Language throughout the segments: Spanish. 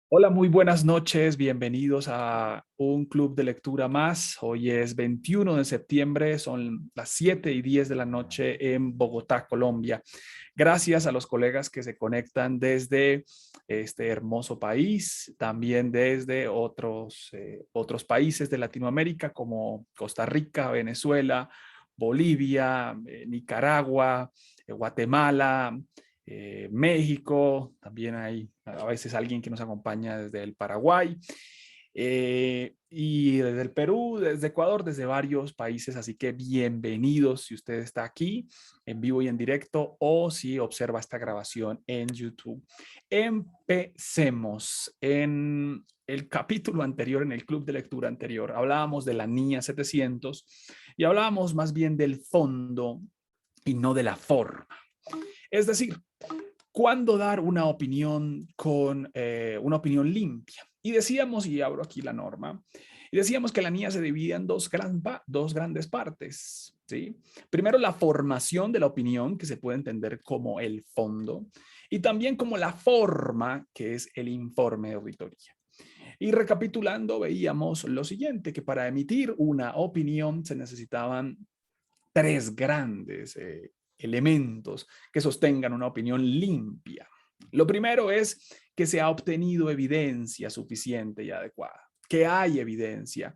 Hola, muy buenas noches. Bienvenidos a un club de lectura más. Hoy es 21 de septiembre, son las 7:10 de la noche en Bogotá, Colombia. Gracias a los colegas que se conectan desde este hermoso país, también desde otros países de Latinoamérica como Costa Rica, Venezuela, Bolivia, Nicaragua, Guatemala, México, también hay a veces alguien que nos acompaña desde el Paraguay, y desde el Perú, desde Ecuador, desde varios países, así que bienvenidos si usted está aquí en vivo y en directo o si observa esta grabación en YouTube. Empecemos. En el capítulo anterior, en el club de lectura anterior, hablábamos de la NIA 700 y hablábamos más bien del fondo y no de la forma. Es decir, ¿cuándo dar una opinión con una opinión limpia? Y decíamos, y abro aquí la norma, y decíamos que la NIA se divide en dos grandes partes. ¿Sí? Primero, la formación de la opinión, que se puede entender como el fondo, y también como la forma, que es el informe de auditoría. Y recapitulando, veíamos lo siguiente, que para emitir una opinión se necesitaban tres grandes elementos que sostengan una opinión limpia. Lo primero es que se ha obtenido evidencia suficiente y adecuada, que hay evidencia,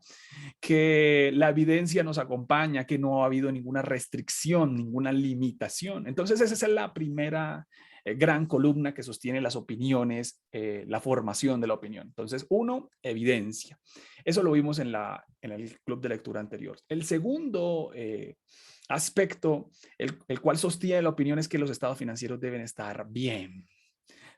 que la evidencia nos acompaña, que no ha habido ninguna restricción, ninguna limitación. Entonces esa es la primera gran columna que sostiene las opiniones, la formación de la opinión. Entonces, uno, evidencia. Eso lo vimos en el club de lectura anterior. El segundo aspecto, el cual sostiene la opinión, es que los estados financieros deben estar bien,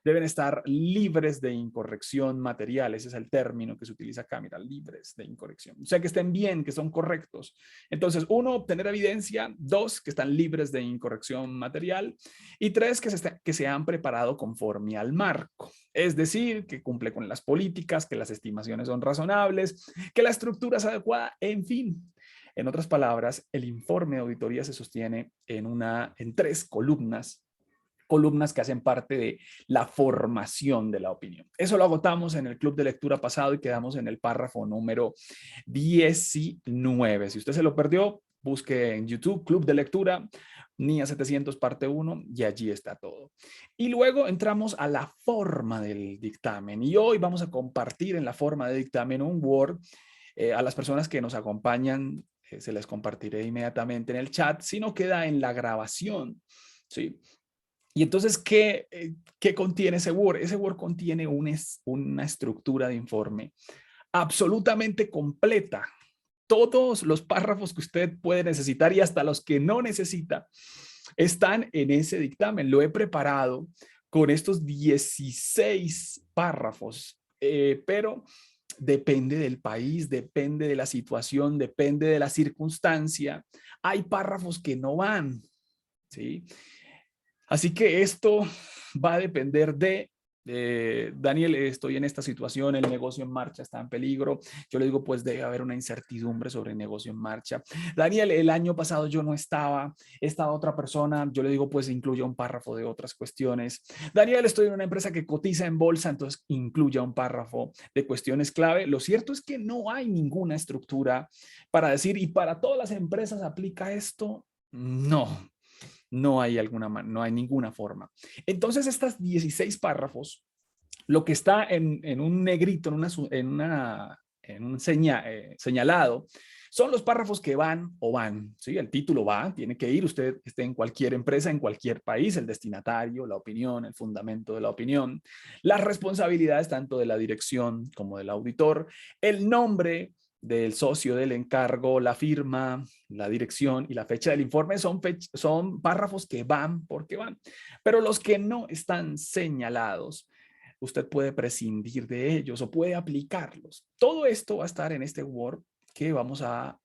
deben estar libres de incorrección material. Ese es el término que se utiliza acá, mira, libres de incorrección. O sea, que estén bien, que son correctos. Entonces, uno, obtener evidencia. Dos, que están libres de incorrección material. Y tres, que se han preparado conforme al marco. Es decir, que cumple con las políticas, que las estimaciones son razonables, que la estructura es adecuada, en fin. En otras palabras, el informe de auditoría se sostiene en tres columnas que hacen parte de la formación de la opinión. Eso lo agotamos en el club de lectura pasado y quedamos en el párrafo número 19. Si usted se lo perdió, busque en YouTube Club de Lectura, NIA 700 parte 1 y allí está todo. Y luego entramos a la forma del dictamen y hoy vamos a compartir en la forma de dictamen un Word. A las personas que nos acompañan se les compartiré inmediatamente en el chat, si no queda en la grabación. ¿Sí? Y entonces, ¿qué contiene ese Word? Ese Word contiene una estructura de informe absolutamente completa. Todos los párrafos que usted puede necesitar y hasta los que no necesita están en ese dictamen. Lo he preparado con estos 16 párrafos, pero depende del país, depende de la situación, depende de la circunstancia. Hay párrafos que no van, ¿sí? Así que esto va a depender de, Daniel, estoy en esta situación, el negocio en marcha está en peligro. Yo le digo, pues debe haber una incertidumbre sobre el negocio en marcha. Daniel, el año pasado yo no estaba otra persona. Yo le digo, pues incluya un párrafo de otras cuestiones. Daniel, estoy en una empresa que cotiza en bolsa, entonces incluya un párrafo de cuestiones clave. Lo cierto es que no hay ninguna estructura para decir, y para todas las empresas aplica esto. No, no hay ninguna forma. Entonces, estas 16 párrafos, lo que está en un negrito, en un señalado, son los párrafos que van o van. ¿Sí? El título va, tiene que ir. Usted esté en cualquier empresa, en cualquier país, el destinatario, la opinión, el fundamento de la opinión, las responsabilidades tanto de la dirección como del auditor, el nombre del socio del encargo, la firma, la dirección y la fecha del informe son párrafos que van porque van. Pero los que no están señalados, usted puede prescindir de ellos o puede aplicarlos. Todo esto va a estar en este Word que vamos a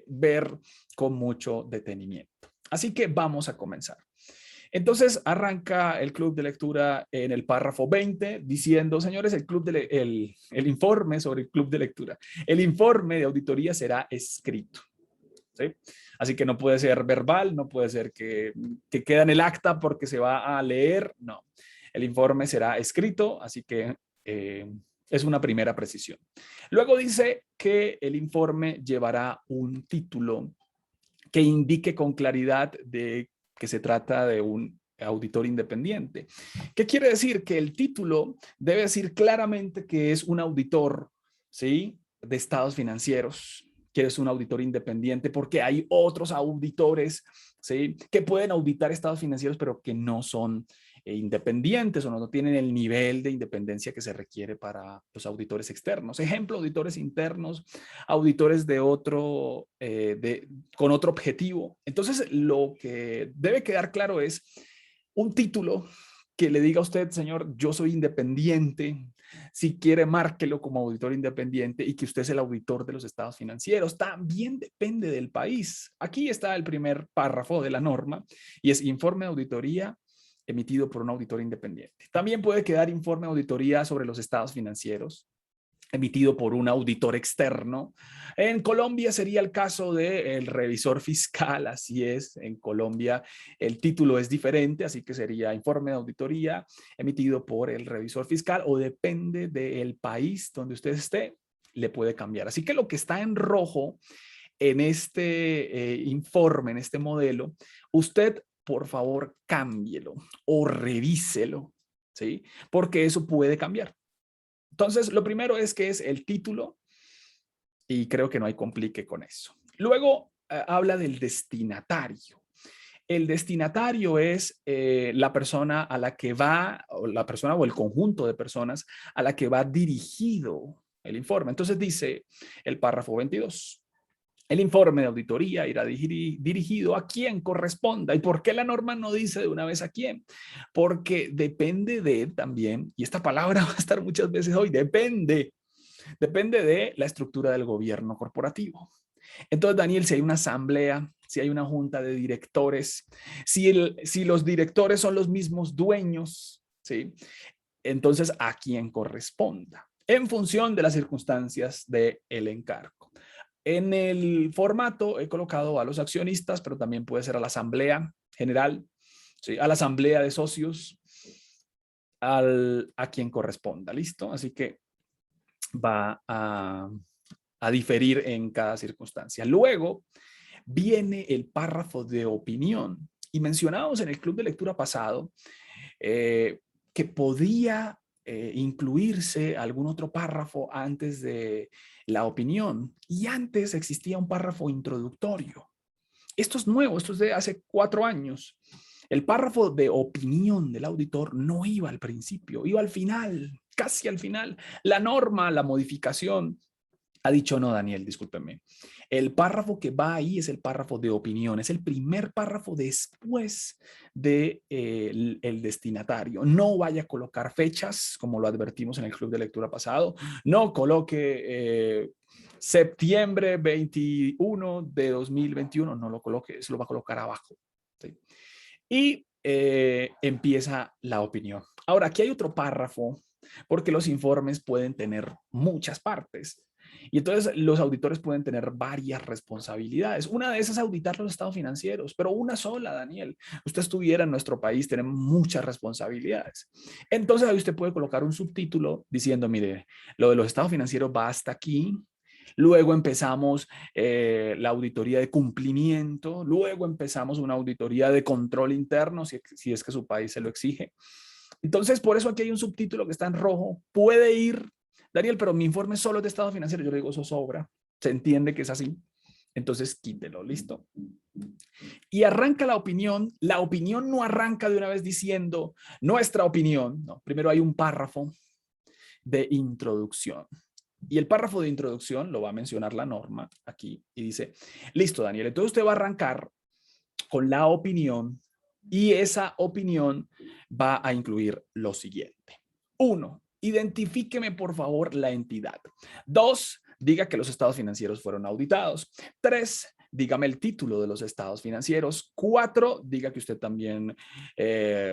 ver con mucho detenimiento. Así que vamos a comenzar. Entonces arranca el club de lectura en el párrafo 20 diciendo, señores, el informe sobre el club de lectura. El informe de auditoría será escrito. ¿Sí? Así que no puede ser verbal, no puede ser que queda en el acta porque se va a leer, no. El informe será escrito, así que Es una primera precisión. Luego dice que el informe llevará un título que indique con claridad de que se trata de un auditor independiente. ¿Qué quiere decir? Que el título debe decir claramente que es un auditor, ¿sí?, de estados financieros, que es un auditor independiente, porque hay otros auditores, ¿sí?, que pueden auditar estados financieros, pero que no son independientes o no tienen el nivel de independencia que se requiere para los auditores externos. Ejemplo, auditores internos, auditores de otro, con otro objetivo. Entonces, lo que debe quedar claro es un título que le diga a usted, señor, yo soy independiente. Si quiere, márquelo como auditor independiente y que usted es el auditor de los estados financieros. También depende del país. Aquí está el primer párrafo de la norma y es informe de auditoría emitido por un auditor independiente. También puede quedar informe de auditoría sobre los estados financieros emitido por un auditor externo. En Colombia sería el caso del revisor fiscal, así es, en Colombia el título es diferente, así que sería informe de auditoría emitido por el revisor fiscal o depende del país donde usted esté, le puede cambiar. Así que lo que está en rojo en este informe, en este modelo, usted por favor cámbielo o revíselo, ¿sí? Porque eso puede cambiar. Entonces, lo primero es que es el título y creo que no hay complique con eso. Luego habla del destinatario. El destinatario es la persona a la que va, o la persona o el conjunto de personas a la que va dirigido el informe. Entonces dice el párrafo 22. El informe de auditoría irá dirigido a quien corresponda. ¿Y por qué la norma no dice de una vez a quién? Porque depende de también, y esta palabra va a estar muchas veces hoy, depende de la estructura del gobierno corporativo. Entonces, Daniel, si hay una asamblea, si hay una junta de directores, si los directores son los mismos dueños, ¿sí?, entonces a quién corresponda, en función de las circunstancias del encargo. En el formato he colocado a los accionistas, pero también puede ser a la asamblea general, ¿sí?, a la asamblea de socios, a quien corresponda, ¿listo? Así que va a diferir en cada circunstancia. Luego viene el párrafo de opinión y mencionamos en el club de lectura pasado que podía incluirse algún otro párrafo antes de la opinión y antes existía un párrafo introductorio. Esto es nuevo, esto es de hace 4 años. El párrafo de opinión del auditor no iba al principio, iba al final, casi al final. La norma, la modificación, ha dicho no, Daniel, discúlpeme. El párrafo que va ahí es el párrafo de opinión, es el primer párrafo después de, el destinatario. No vaya a colocar fechas, como lo advertimos en el club de lectura pasado. No coloque septiembre 21 de 2021, no lo coloque, se lo va a colocar abajo, ¿sí? Y empieza la opinión. Ahora, aquí hay otro párrafo, porque los informes pueden tener muchas partes. Y entonces los auditores pueden tener varias responsabilidades. Una de esas es auditar los estados financieros, pero una sola, Daniel. Usted estuviera en nuestro país, tenemos muchas responsabilidades. Entonces ahí usted puede colocar un subtítulo diciendo, mire, lo de los estados financieros va hasta aquí. Luego empezamos la auditoría de cumplimiento. Luego empezamos una auditoría de control interno, si es que su país se lo exige. Entonces, por eso aquí hay un subtítulo que está en rojo. Puede ir, Daniel, pero mi informe solo es de estado financiero. Yo le digo, eso sobra. Se entiende que es así. Entonces, quítelo, ¿listo? Y arranca la opinión. La opinión no arranca de una vez diciendo nuestra opinión. No, primero hay un párrafo de introducción. Y el párrafo de introducción lo va a mencionar la norma aquí y dice, listo, Daniel, entonces usted va a arrancar con la opinión y esa opinión va a incluir lo siguiente. 1, identifíqueme por favor la entidad. 2, diga que los estados financieros fueron auditados. 3, dígame el título de los estados financieros. 4, diga que usted también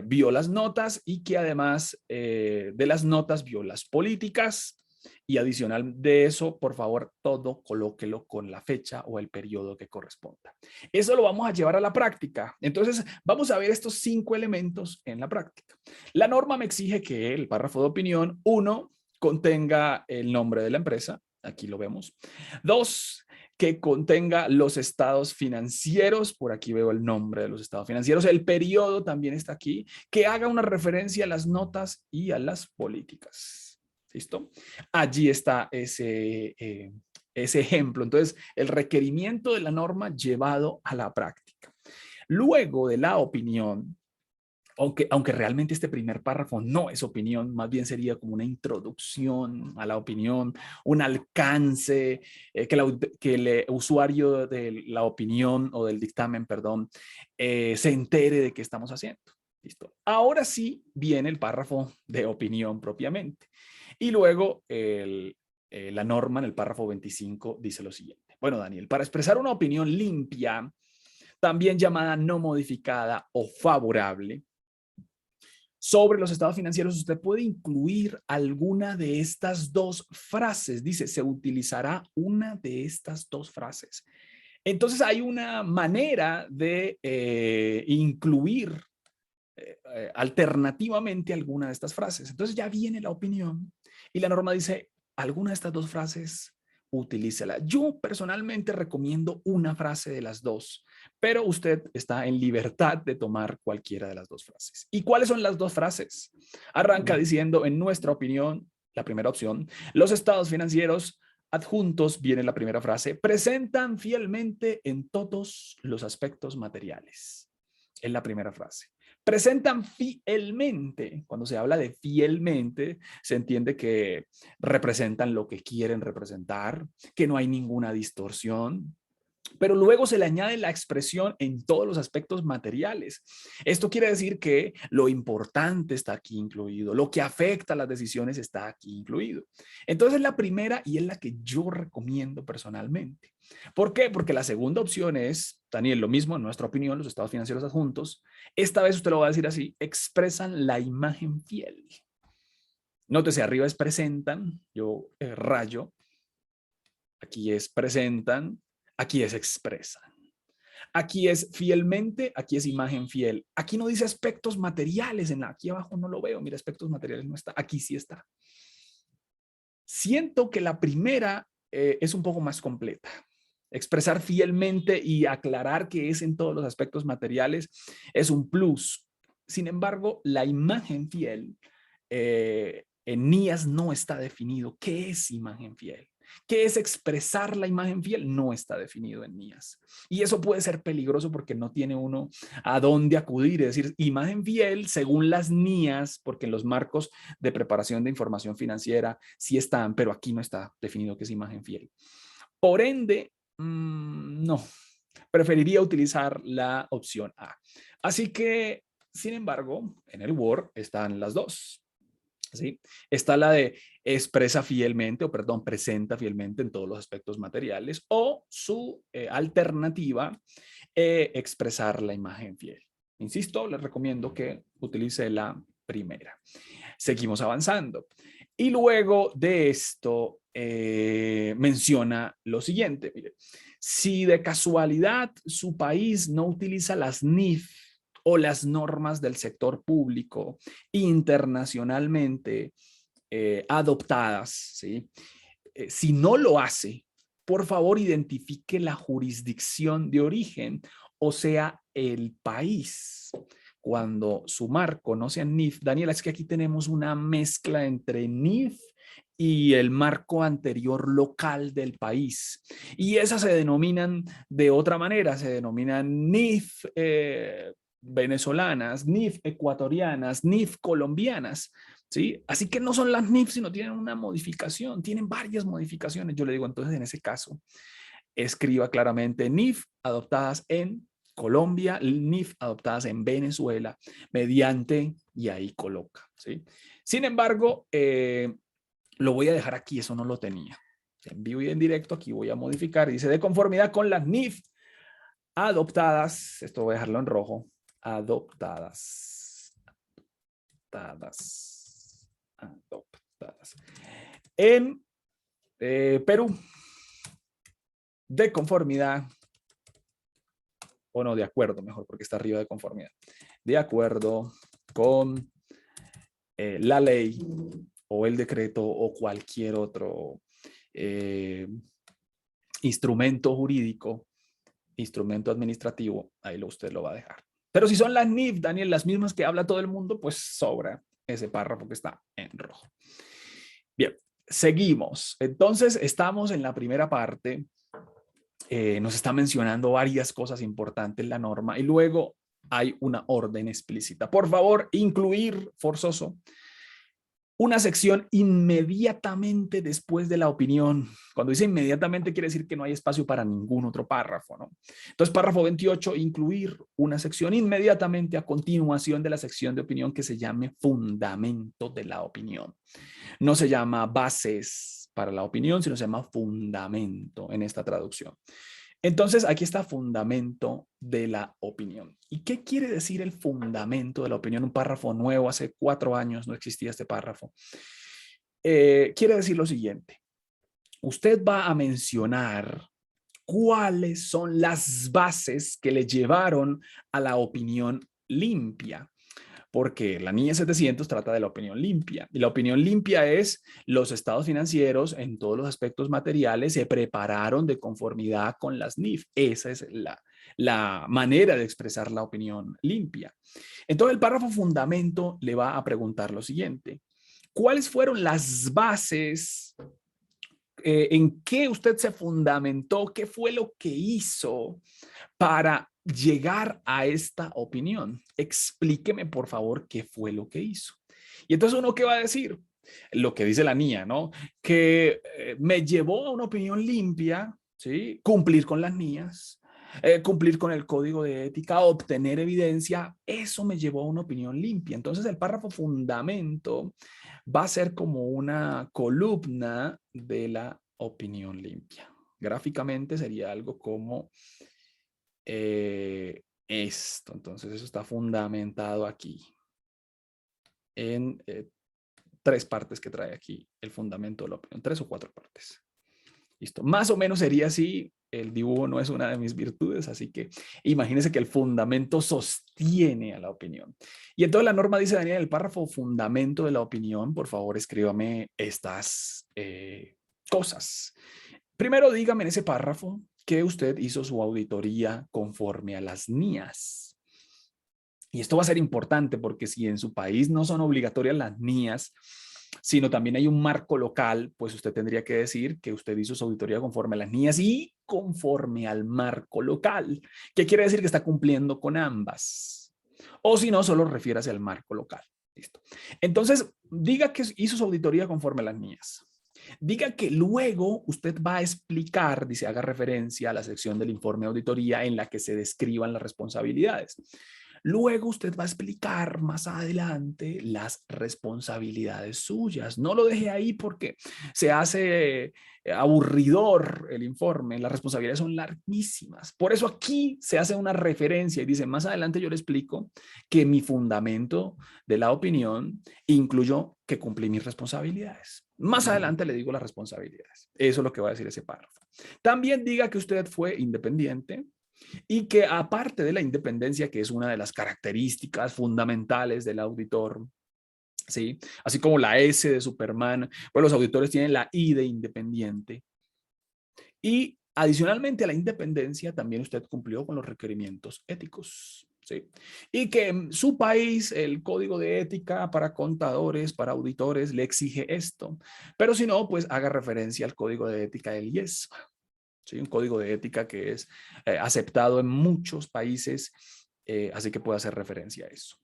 vio las notas y que además de las notas vio las políticas. Y adicional de eso, por favor, todo colóquelo con la fecha o el periodo que corresponda. Eso lo vamos a llevar a la práctica. Entonces, vamos a ver estos 5 elementos en la práctica. La norma me exige que el párrafo de opinión, 1, contenga el nombre de la empresa. Aquí lo vemos. 2, que contenga los estados financieros. Por aquí veo el nombre de los estados financieros. El periodo también está aquí. Que haga una referencia a las notas y a las políticas. ¿Listo? Allí está ese ejemplo. Entonces, el requerimiento de la norma llevado a la práctica. Luego de la opinión, aunque realmente este primer párrafo no es opinión, más bien sería como una introducción a la opinión, un alcance, que el usuario de la opinión o del dictamen, perdón, se entere de qué estamos haciendo. ¿Listo? Ahora sí viene el párrafo de opinión propiamente. Y luego la norma en el párrafo 25 dice lo siguiente. Bueno, Daniel, para expresar una opinión limpia, también llamada no modificada o favorable, sobre los estados financieros, usted puede incluir alguna de estas dos frases. Dice, se utilizará una de estas dos frases. Entonces hay una manera de incluir alternativamente alguna de estas frases. Entonces ya viene la opinión y la norma dice, alguna de estas dos frases, utilícela. Yo personalmente recomiendo una frase de las dos, pero usted está en libertad de tomar cualquiera de las dos frases. ¿Y cuáles son las dos frases? Arranca diciendo, en nuestra opinión, la primera opción, los estados financieros adjuntos, viene la primera frase, presentan fielmente en todos los aspectos materiales. Es la primera frase. Presentan fielmente. Cuando se habla de fielmente, se entiende que representan lo que quieren representar, que no hay ninguna distorsión, pero luego se le añade la expresión en todos los aspectos materiales. Esto quiere decir que lo importante está aquí incluido, lo que afecta a las decisiones está aquí incluido. Entonces es la primera y es la que yo recomiendo personalmente. ¿Por qué? Porque la segunda opción es, Daniel, lo mismo, en nuestra opinión, los estados financieros adjuntos, esta vez usted lo va a decir así, expresan la imagen fiel. Nótese, arriba es presentan, yo rayo, aquí es presentan, aquí es expresan. Aquí es fielmente, aquí es imagen fiel. Aquí no dice aspectos materiales, aquí abajo no lo veo, mira, aspectos materiales no está, aquí sí está. Siento que la primera es un poco más completa. Expresar fielmente y aclarar que es en todos los aspectos materiales es un plus. Sin embargo, la imagen fiel en NIAS no está definido. ¿Qué es imagen fiel? ¿Qué es expresar la imagen fiel? No está definido en NIAS. Y eso puede ser peligroso porque no tiene uno a dónde acudir. Es decir, imagen fiel según las NIAS, porque en los marcos de preparación de información financiera sí están, pero aquí no está definido qué es imagen fiel. Por ende, no, preferiría utilizar la opción A. Así que, sin embargo, en el Word están las dos. ¿Sí? Está la de expresa fielmente, o perdón, presenta fielmente en todos los aspectos materiales, o su alternativa, expresar la imagen fiel. Insisto, les recomiendo que utilice la primera. Seguimos avanzando. Y luego de esto menciona lo siguiente. Mire, si de casualidad su país no utiliza las NIF o las normas del sector público internacionalmente adoptadas, ¿sí? Si no lo hace, por favor identifique la jurisdicción de origen, o sea, el país. Cuando su marco no sea NIF, Daniela, es que aquí tenemos una mezcla entre NIF y el marco anterior local del país. Y esas se denominan de otra manera, se denominan NIF venezolanas, NIF ecuatorianas, NIF colombianas. ¿Sí? Así que no son las NIF, sino tienen una modificación, tienen varias modificaciones. Yo le digo, entonces en ese caso, escriba claramente NIF adoptadas en Colombia, NIF adoptadas en Venezuela, mediante, y ahí coloca. ¿Sí? Sin embargo, lo voy a dejar aquí, eso no lo tenía. En vivo y en directo, aquí voy a modificar, dice de conformidad con las NIF adoptadas, esto voy a dejarlo en rojo, adoptadas en Perú, de conformidad, o no, de acuerdo, mejor, porque está arriba de conformidad, de acuerdo con la ley o el decreto o cualquier otro instrumento jurídico, instrumento administrativo, ahí usted lo va a dejar. Pero si son las NIF, Daniel, las mismas que habla todo el mundo, pues sobra ese párrafo que está en rojo. Bien, seguimos. Entonces, estamos en la primera parte. Nos está mencionando varias cosas importantes en la norma y luego hay una orden explícita. Por favor, incluir forzoso una sección inmediatamente después de la opinión. Cuando dice inmediatamente quiere decir que no hay espacio para ningún otro párrafo, ¿no? Entonces, párrafo 28, incluir una sección inmediatamente a continuación de la sección de opinión que se llame fundamento de la opinión. No se llama bases para la opinión, sino se llama fundamento en esta traducción. Entonces, aquí está fundamento de la opinión. ¿Y qué quiere decir el fundamento de la opinión? Un párrafo nuevo, hace 4 años no existía este párrafo. Quiere decir lo siguiente. Usted va a mencionar cuáles son las bases que le llevaron a la opinión limpia. Porque la NIE 700 trata de la opinión limpia. Y la opinión limpia es los estados financieros en todos los aspectos materiales se prepararon de conformidad con las NIF. Esa es la manera de expresar la opinión limpia. Entonces el párrafo fundamento le va a preguntar lo siguiente. ¿Cuáles fueron las bases? ¿En qué usted se fundamentó? ¿Qué fue lo que hizo para llegar a esta opinión? Explíqueme, por favor, qué fue lo que hizo. Y entonces uno, ¿qué va a decir? Lo que dice la NIA, ¿no? Que me llevó a una opinión limpia, ¿sí? Cumplir con las NIAs, cumplir con el código de ética, obtener evidencia, eso me llevó a una opinión limpia. Entonces el párrafo fundamento va a ser como una columna de la opinión limpia. Gráficamente sería algo como esto. Entonces eso está fundamentado aquí en 3 partes que trae aquí el fundamento de la opinión, 3 o 4 partes. Listo. Más o menos sería así. El dibujo no es una de mis virtudes, así que imagínense que el fundamento sostiene a la opinión. Y entonces la norma dice, Daniel, el párrafo fundamento de la opinión, por favor, escríbame estas cosas. Primero, dígame en ese párrafo que usted hizo su auditoría conforme a las NIAs. Y esto va a ser importante porque si en su país no son obligatorias las NIAs, sino también hay un marco local, pues usted tendría que decir que usted hizo su auditoría conforme a las NIAs y conforme al marco local. ¿Qué quiere decir? Que está cumpliendo con ambas. O si no, solo refiérase al marco local. Listo. Entonces, diga que hizo su auditoría conforme a las NIAs. Diga que luego usted va a explicar, dice, haga referencia a la sección del informe de auditoría en la que se describan las responsabilidades. Luego usted va a explicar más adelante las responsabilidades suyas. No lo deje ahí porque se hace aburridor el informe. Las responsabilidades son larguísimas. Por eso aquí se hace una referencia y dice, más adelante yo le explico que mi fundamento de la opinión incluyó que cumplí mis responsabilidades. Más adelante le digo las responsabilidades. Eso es lo que va a decir ese párrafo. También diga que usted fue independiente y que aparte de la independencia, que es una de las características fundamentales del auditor, ¿sí? Así como la S de Superman, pues los auditores tienen la I de independiente. Y adicionalmente a la independencia, también usted cumplió con los requerimientos éticos. ¿Sí? Y que en su país el código de ética para contadores, para auditores, le exige esto. Pero si no, pues haga referencia al código de ética del IES. ¿Sí? Un código de ética que es aceptado en muchos países, así que puede hacer referencia a eso.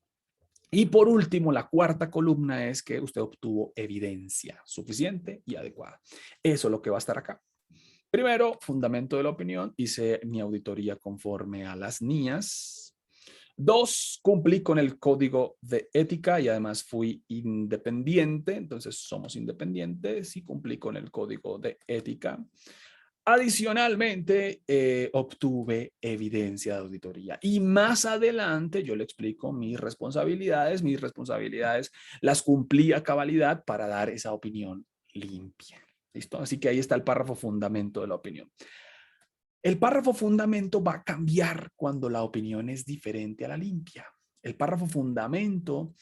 Y por último, la cuarta columna es que usted obtuvo evidencia suficiente y adecuada. Eso es lo que va a estar acá. Primero, fundamento de la opinión, hice mi auditoría conforme a las NIAs. 2, cumplí con el código de ética y además fui independiente, entonces somos independientes y cumplí con el código de ética. Adicionalmente, obtuve evidencia de auditoría y más adelante yo le explico mis responsabilidades las cumplí a cabalidad para dar esa opinión limpia. ¿Listo? Así que ahí está el párrafo fundamento de la opinión. El párrafo fundamento va a cambiar cuando la opinión es diferente a la limpia. El párrafo fundamento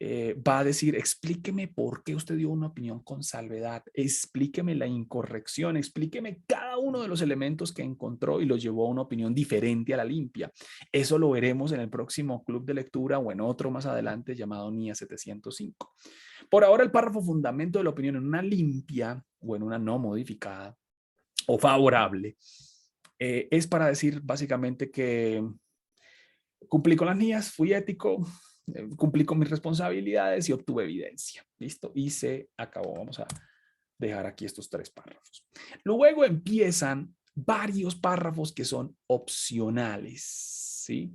va a decir, explíqueme por qué usted dio una opinión con salvedad, explíqueme la incorrección, explíqueme cada uno de los elementos que encontró y los llevó a una opinión diferente a la limpia. Eso lo veremos en el próximo club de lectura o en otro más adelante llamado NIA 705. Por ahora, el párrafo fundamento de la opinión en una limpia o en una no modificada o favorable es para decir básicamente que cumplí con las NIAs, fui ético, cumplí con mis responsabilidades y obtuve evidencia. Listo, y se acabó. Vamos a dejar aquí estos 3 párrafos. Luego empiezan varios párrafos que son opcionales, ¿sí?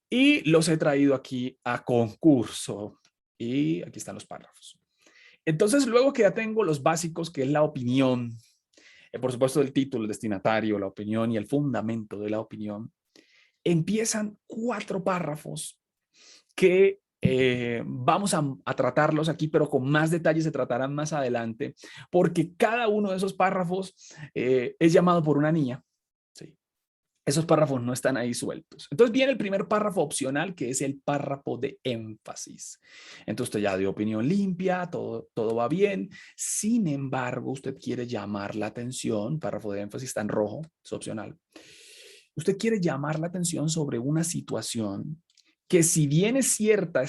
Y los he traído aquí a concurso. Y aquí están los párrafos. Entonces, luego que ya tengo los básicos, que es la opinión, por supuesto el título, el destinatario, la opinión y el fundamento de la opinión, empiezan 4 párrafos que vamos a tratarlos aquí, pero con más detalle se tratarán más adelante, porque cada uno de esos párrafos es llamado por una niña. ¿Sí? Esos párrafos no están ahí sueltos. Entonces viene el primer párrafo opcional, que es el párrafo de énfasis. Entonces usted ya dio opinión limpia, todo va bien. Sin embargo, usted quiere llamar la atención, párrafo de énfasis está en rojo, es opcional. Usted quiere llamar la atención sobre una situación que si bien es cierta,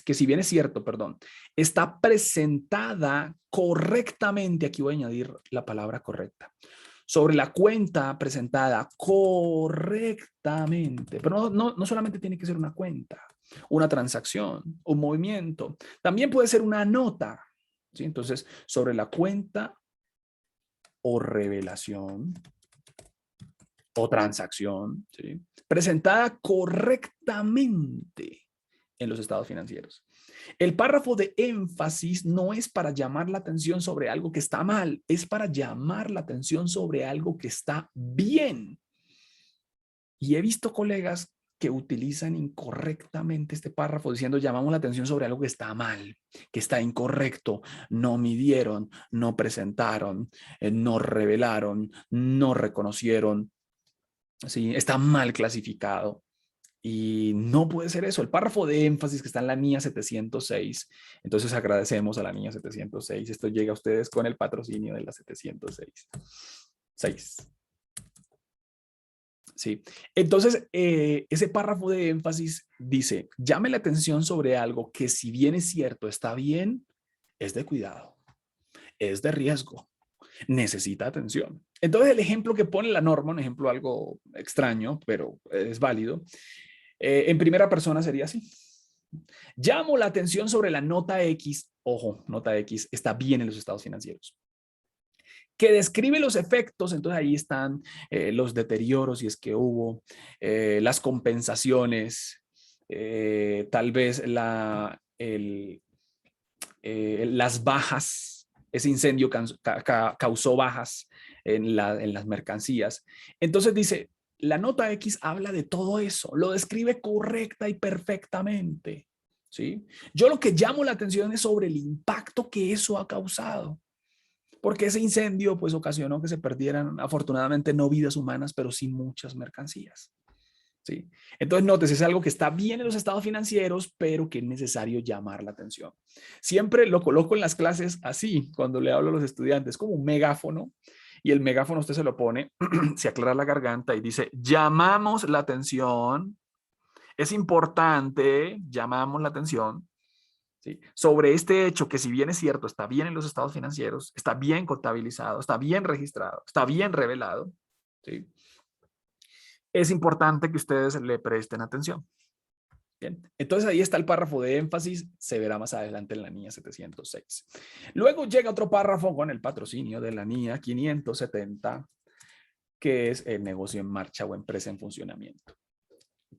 que si bien es cierto, perdón, está presentada correctamente, aquí voy a añadir la palabra correcta, sobre la cuenta presentada correctamente, pero no solamente tiene que ser una cuenta, una transacción, un movimiento, también puede ser una nota, ¿sí? Entonces, sobre la cuenta o revelación o transacción, ¿sí? Presentada correctamente en los estados financieros. El párrafo de énfasis no es para llamar la atención sobre algo que está mal, es para llamar la atención sobre algo que está bien. Y he visto colegas que utilizan incorrectamente este párrafo diciendo llamamos la atención sobre algo que está mal, que está incorrecto, no midieron, no presentaron, no revelaron, no reconocieron, ¿sí? Está mal clasificado. Y no puede ser eso. El párrafo de énfasis que está en la NIA 706. Entonces agradecemos a la NIA 706. Esto llega a ustedes con el patrocinio de la 706. 6. Sí. Entonces, ese párrafo de énfasis dice, llame la atención sobre algo que si bien es cierto, está bien, es de cuidado, es de riesgo, necesita atención. Entonces, el ejemplo que pone la norma, un ejemplo algo extraño, pero es válido, en primera persona sería así. Llamo la atención sobre la nota X, ojo, nota X está bien en los estados financieros, que describe los efectos, entonces ahí están los deterioros, si es que hubo, las compensaciones, tal vez las bajas, ese incendio causó bajas en las mercancías. Entonces dice, la nota X habla de todo eso, lo describe correcta y perfectamente. ¿Sí? Yo lo que llamo la atención es sobre el impacto que eso ha causado. Porque ese incendio pues ocasionó que se perdieran afortunadamente no vidas humanas, pero sí muchas mercancías. ¿Sí? Entonces, notes, es algo que está bien en los estados financieros, pero que es necesario llamar la atención. Siempre lo coloco en las clases así, cuando le hablo a los estudiantes, como un megáfono, y el megáfono usted se lo pone, se aclara la garganta y dice, llamamos la atención, es importante, llamamos la atención, ¿sí? Sobre este hecho que si bien es cierto, está bien en los estados financieros, está bien contabilizado, está bien registrado, está bien revelado, ¿sí? Es importante que ustedes le presten atención. Bien, entonces ahí está el párrafo de énfasis, se verá más adelante en la NIA 706. Luego llega otro párrafo con el patrocinio de la NIA 570, que es el negocio en marcha o empresa en funcionamiento.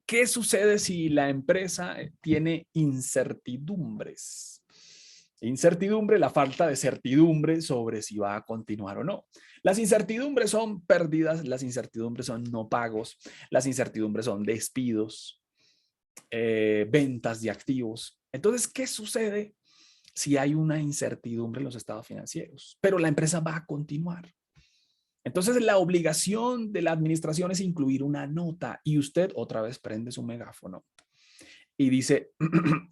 ¿Qué sucede si la empresa tiene incertidumbres? Incertidumbre, la falta de certidumbre sobre si va a continuar o no. Las incertidumbres son pérdidas, las incertidumbres son no pagos, las incertidumbres son despidos, ventas de activos. Entonces, ¿qué sucede si hay una incertidumbre en los estados financieros? Pero la empresa va a continuar. Entonces, la obligación de la administración es incluir una nota y usted otra vez prende su megáfono y dice,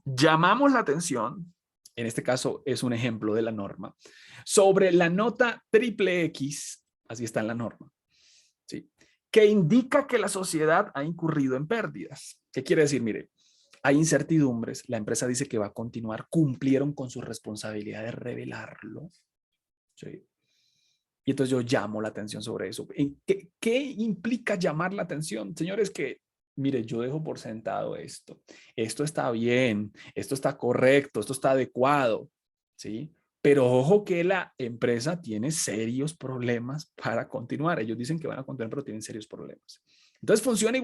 llamamos la atención, en este caso es un ejemplo de la norma, sobre la nota triple X, así está en la norma, ¿sí? Que indica que la sociedad ha incurrido en pérdidas. ¿Qué quiere decir? Mire, hay incertidumbres, la empresa dice que va a continuar, cumplieron con su responsabilidad de revelarlo, ¿sí? Y entonces yo llamo la atención sobre eso. ¿Qué implica llamar la atención? Señores, que mire, yo dejo por sentado esto. Esto está bien, esto está correcto, esto está adecuado, ¿sí? Pero ojo que la empresa tiene serios problemas para continuar. Ellos dicen que van a continuar, pero tienen serios problemas. Entonces funciona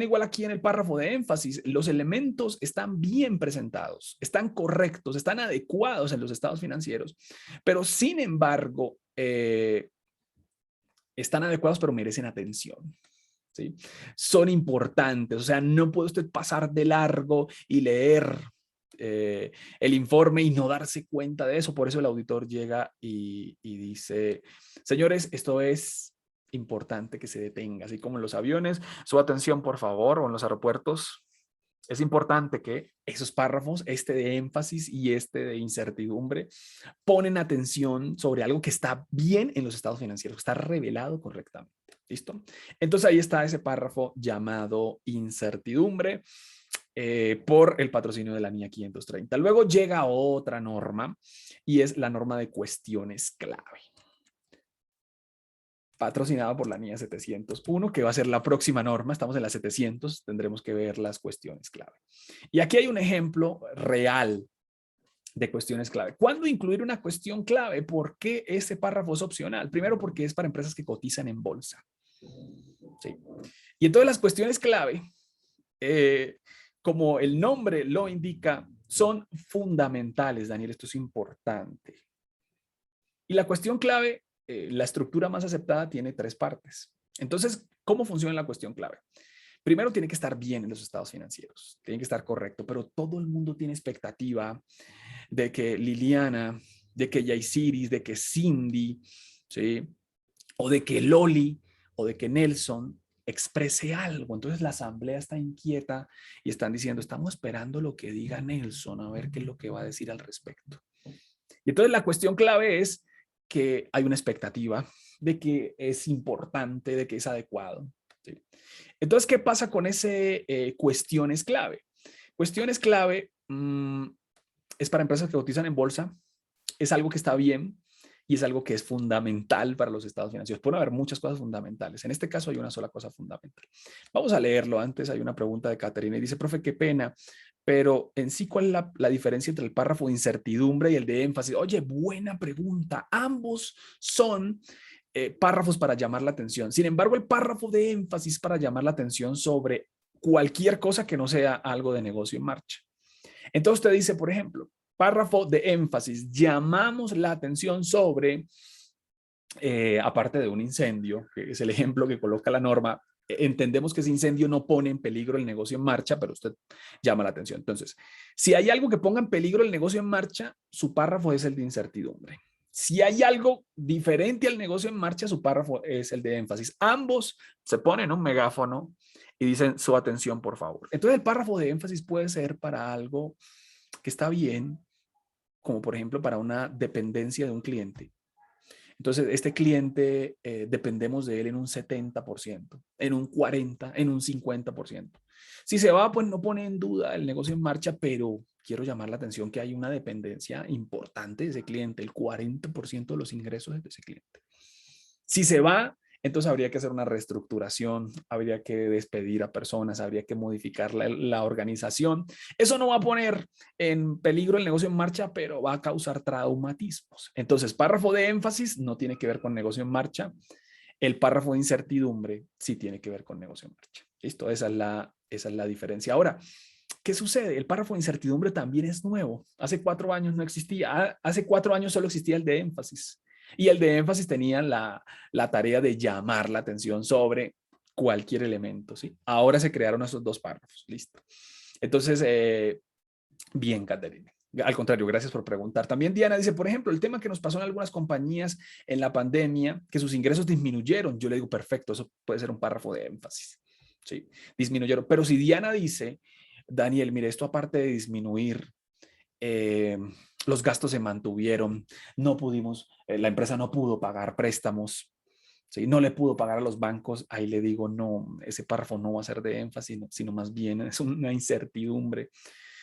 igual aquí en el párrafo de énfasis. Los elementos están bien presentados, están correctos, están adecuados en los estados financieros, pero sin embargo, están adecuados, pero merecen atención. ¿Sí? Son importantes, o sea, no puede usted pasar de largo y leer el informe y no darse cuenta de eso. Por eso el auditor llega y dice, señores, esto es importante que se detenga, así como en los aviones, su atención por favor, o en los aeropuertos. Es importante que esos párrafos, este de énfasis y este de incertidumbre, ponen atención sobre algo que está bien en los estados financieros, que está revelado correctamente. ¿Listo? Entonces ahí está ese párrafo llamado incertidumbre por el patrocinio de la NIA 530. Luego llega otra norma y es la norma de cuestiones clave, patrocinada por la NIA 701, que va a ser la próxima norma. Estamos en la 700, tendremos que ver las cuestiones clave. Y aquí hay un ejemplo real de cuestiones clave. ¿Cuándo incluir una cuestión clave? ¿Por qué ese párrafo es opcional? Primero, porque es para empresas que cotizan en bolsa. ¿Sí? Y entonces las cuestiones clave, como el nombre lo indica, son fundamentales, Daniel. Esto es importante. Y la cuestión clave, la estructura más aceptada, tiene 3 partes. Entonces, ¿cómo funciona la cuestión clave? Primero, tiene que estar bien en los estados financieros, tiene que estar correcto, pero todo el mundo tiene expectativa de que Liliana, de que Yaisiris, de que Cindy, ¿sí? O de que Loli, o de que Nelson exprese algo. Entonces la asamblea está inquieta y están diciendo, estamos esperando lo que diga Nelson, a ver qué es lo que va a decir al respecto. Y entonces la cuestión clave es que hay una expectativa de que es importante, de que es adecuado. ¿Sí? Entonces, ¿qué pasa con ese cuestiones clave? Cuestiones clave es para empresas que cotizan en bolsa, es algo que está bien y es algo que es fundamental para los estados financieros. Pueden haber muchas cosas fundamentales. En este caso hay una sola cosa fundamental. Vamos a leerlo antes. Hay una pregunta de Caterina y dice, profe, qué pena, pero en sí, ¿cuál es la diferencia entre el párrafo de incertidumbre y el de énfasis? Oye, buena pregunta. Ambos son párrafos para llamar la atención. Sin embargo, el párrafo de énfasis para llamar la atención sobre cualquier cosa que no sea algo de negocio en marcha. Entonces usted dice, por ejemplo, párrafo de énfasis, llamamos la atención sobre, aparte de un incendio, que es el ejemplo que coloca la norma, entendemos que ese incendio no pone en peligro el negocio en marcha, pero usted llama la atención. Entonces, si hay algo que ponga en peligro el negocio en marcha, su párrafo es el de incertidumbre. Si hay algo diferente al negocio en marcha, su párrafo es el de énfasis. Ambos se ponen un megáfono y dicen su atención, por favor. Entonces, el párrafo de énfasis puede ser para algo que está bien, como por ejemplo para una dependencia de un cliente. Entonces, este cliente dependemos de él en un 70%, en un 40%, en un 50%. Si se va, pues no pone en duda el negocio en marcha, pero quiero llamar la atención que hay una dependencia importante de ese cliente, el 40% de los ingresos es de ese cliente. Si se va, entonces habría que hacer una reestructuración, habría que despedir a personas, habría que modificar la organización. Eso no va a poner en peligro el negocio en marcha, pero va a causar traumatismos. Entonces, párrafo de énfasis no tiene que ver con negocio en marcha. El párrafo de incertidumbre sí tiene que ver con negocio en marcha. ¿Listo? Esa es la diferencia. Ahora, ¿qué sucede? El párrafo de incertidumbre también es nuevo. Hace 4 años no existía. Hace 4 años solo existía el de énfasis. Y el de énfasis tenía la tarea de llamar la atención sobre cualquier elemento. ¿Sí? Ahora se crearon esos 2 párrafos. Listo. Entonces, bien, Caterina. Al contrario, gracias por preguntar. También Diana dice, por ejemplo, el tema que nos pasó en algunas compañías en la pandemia, que sus ingresos disminuyeron. Yo le digo, perfecto, eso puede ser un párrafo de énfasis. Sí, disminuyeron. Pero si Diana dice, Daniel, mire, esto aparte de disminuir, los gastos se mantuvieron, no pudimos, la empresa no pudo pagar préstamos, ¿sí? No le pudo pagar a los bancos, ahí le digo, no, ese párrafo no va a ser de énfasis, sino más bien es una incertidumbre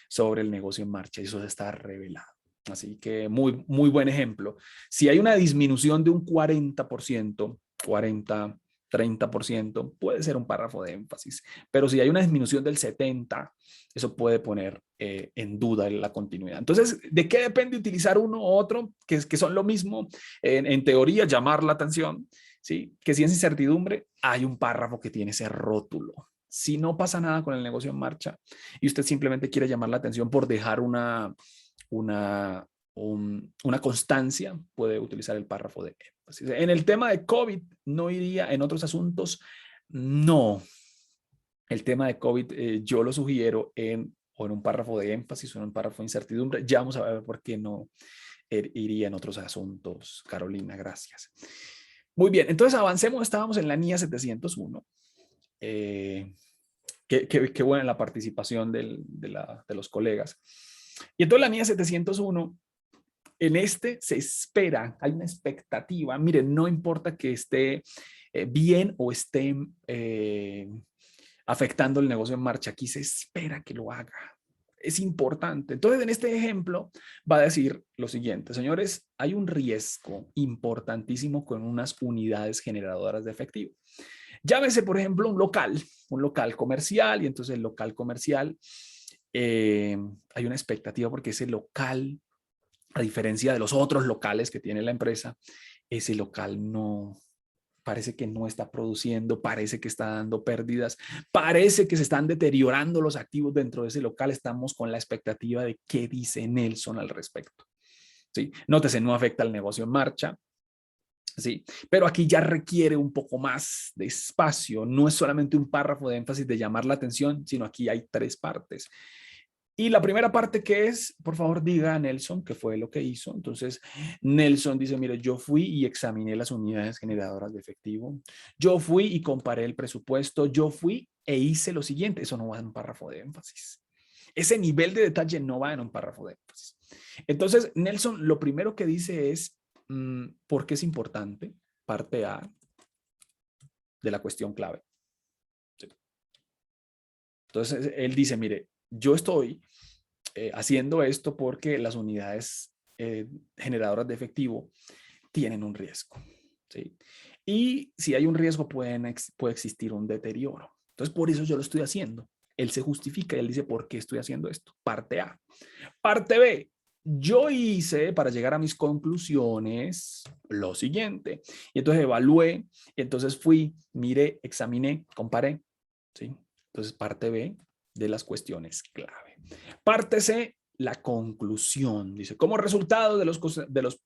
sobre el negocio en marcha y eso se está revelado. Así que muy, muy buen ejemplo. Si hay una disminución de un 40%, 40, 30%, puede ser un párrafo de énfasis, pero si hay una disminución del 70%, eso puede poner en duda la continuidad. Entonces, ¿de qué depende utilizar uno u otro? Que son lo mismo, en teoría, llamar la atención, ¿sí? Que si es incertidumbre, hay un párrafo que tiene ese rótulo. Si no pasa nada con el negocio en marcha y usted simplemente quiere llamar la atención por dejar una, una constancia, puede utilizar el párrafo de énfasis. En el tema de COVID, no iría. En otros asuntos, no. El tema de COVID, yo lo sugiero o en un párrafo de énfasis o en un párrafo de incertidumbre. Ya vamos a ver por qué no iría en otros asuntos, Carolina. Gracias. Muy bien, entonces avancemos. Estábamos en la NIA 701. Qué buena la participación de los colegas. Y entonces la NIA 701, en este se espera, hay una expectativa. Miren, no importa que esté bien o esté afectando el negocio en marcha, aquí se espera que lo haga. Es importante. Entonces, en este ejemplo va a decir lo siguiente: señores, hay un riesgo importantísimo con unas unidades generadoras de efectivo. Llámese, por ejemplo, un local comercial, y entonces el local comercial, hay una expectativa porque ese local, a diferencia de los otros locales que tiene la empresa, ese local no, parece que no está produciendo, parece que está dando pérdidas, parece que se están deteriorando los activos dentro de ese local. Estamos con la expectativa de qué dice Nelson al respecto. ¿Sí? Nótese, no afecta al negocio en marcha. Sí, pero aquí ya requiere un poco más de espacio. No es solamente un párrafo de énfasis de llamar la atención, sino aquí hay tres partes. Y la primera parte, que es, por favor, diga a Nelson qué fue lo que hizo. Entonces, Nelson dice, mire, yo fui y examiné las unidades generadoras de efectivo. Yo fui y comparé el presupuesto. Yo fui e hice lo siguiente. Eso no va en un párrafo de énfasis. Ese nivel de detalle no va en un párrafo de énfasis. Entonces, Nelson lo primero que dice es, ¿por qué es importante? Parte A de la cuestión clave. Entonces, él dice, mire, yo estoy haciendo esto porque las unidades generadoras de efectivo tienen un riesgo. ¿Sí? Y si hay un riesgo, puede existir un deterioro. Entonces, por eso yo lo estoy haciendo. Él se justifica y él dice, ¿por qué estoy haciendo esto? Parte A. Parte B. Yo hice, para llegar a mis conclusiones, lo siguiente. Y entonces evalué, y entonces fui, miré, examiné, comparé. ¿Sí? Entonces, parte B de las cuestiones clave. Parte C, la conclusión. Dice, como resultado de los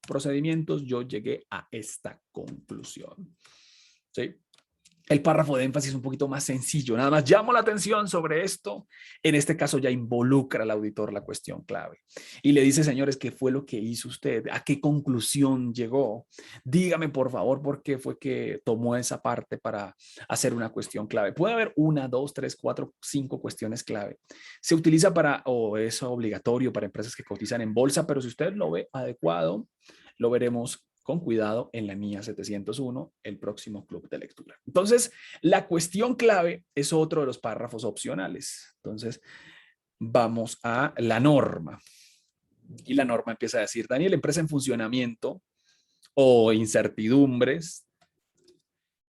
procedimientos, yo llegué a esta conclusión. ¿Sí? El párrafo de énfasis es un poquito más sencillo. Nada más llamo la atención sobre esto. En este caso ya involucra al auditor la cuestión clave. Y le dice, señores, ¿qué fue lo que hizo usted? ¿A qué conclusión llegó? Dígame, por favor, por qué fue que tomó esa parte para hacer una cuestión clave. Puede haber 1, 2, 3, 4, 5 cuestiones clave. Se utiliza o es obligatorio para empresas que cotizan en bolsa, pero si usted lo ve adecuado, lo veremos con cuidado en la NIA 701, el próximo club de lectura. Entonces, la cuestión clave es otro de los párrafos opcionales. Entonces, vamos a la norma. Y la norma empieza a decir, Daniel, empresa en funcionamiento o incertidumbres.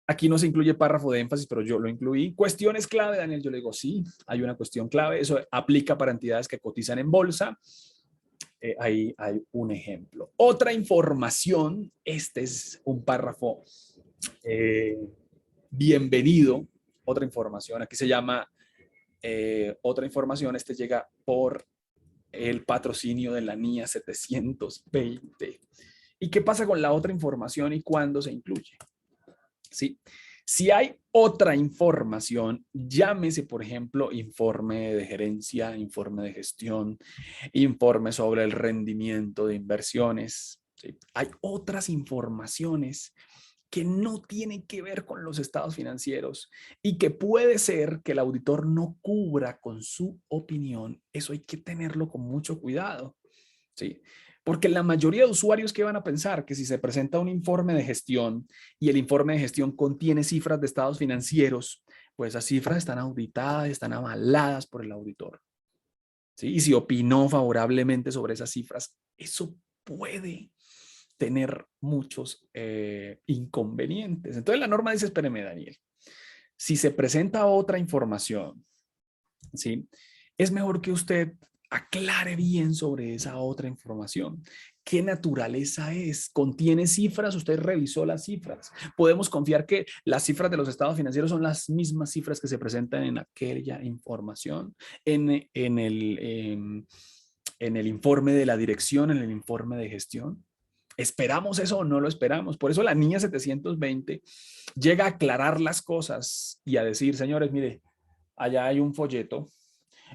Aquí no se incluye párrafo de énfasis, pero yo lo incluí. Cuestiones clave, Daniel, yo le digo, sí, hay una cuestión clave. Eso aplica para entidades que cotizan en bolsa. Ahí hay un ejemplo. Otra información, este es un párrafo bienvenido. Otra información, aquí se llama otra información, este llega por el patrocinio de la NIA 720. ¿Y qué pasa con la otra información y cuándo se incluye? ¿Sí? Si hay otra información, llámese, por ejemplo, informe de gerencia, informe de gestión, informe sobre el rendimiento de inversiones. ¿Sí? Hay otras informaciones que no tiene que ver con los estados financieros y que puede ser que el auditor no cubra con su opinión, eso hay que tenerlo con mucho cuidado, ¿sí? Porque la mayoría de usuarios que van a pensar que si se presenta un informe de gestión y el informe de gestión contiene cifras de estados financieros, pues esas cifras están auditadas, están avaladas por el auditor, ¿sí? Y si opinó favorablemente sobre esas cifras, eso puede tener muchos inconvenientes. Entonces la norma dice, espéreme, Daniel, si se presenta otra información, ¿sí? Es mejor que usted aclare bien sobre esa otra información. ¿Qué naturaleza es? ¿Contiene cifras? ¿Usted revisó las cifras? ¿Podemos confiar que las cifras de los estados financieros son las mismas cifras que se presentan en aquella información? En el informe de la dirección, en el informe de gestión. ¿Esperamos eso o no lo esperamos? Por eso la NIA 720 llega a aclarar las cosas y a decir, señores, mire, allá hay un folleto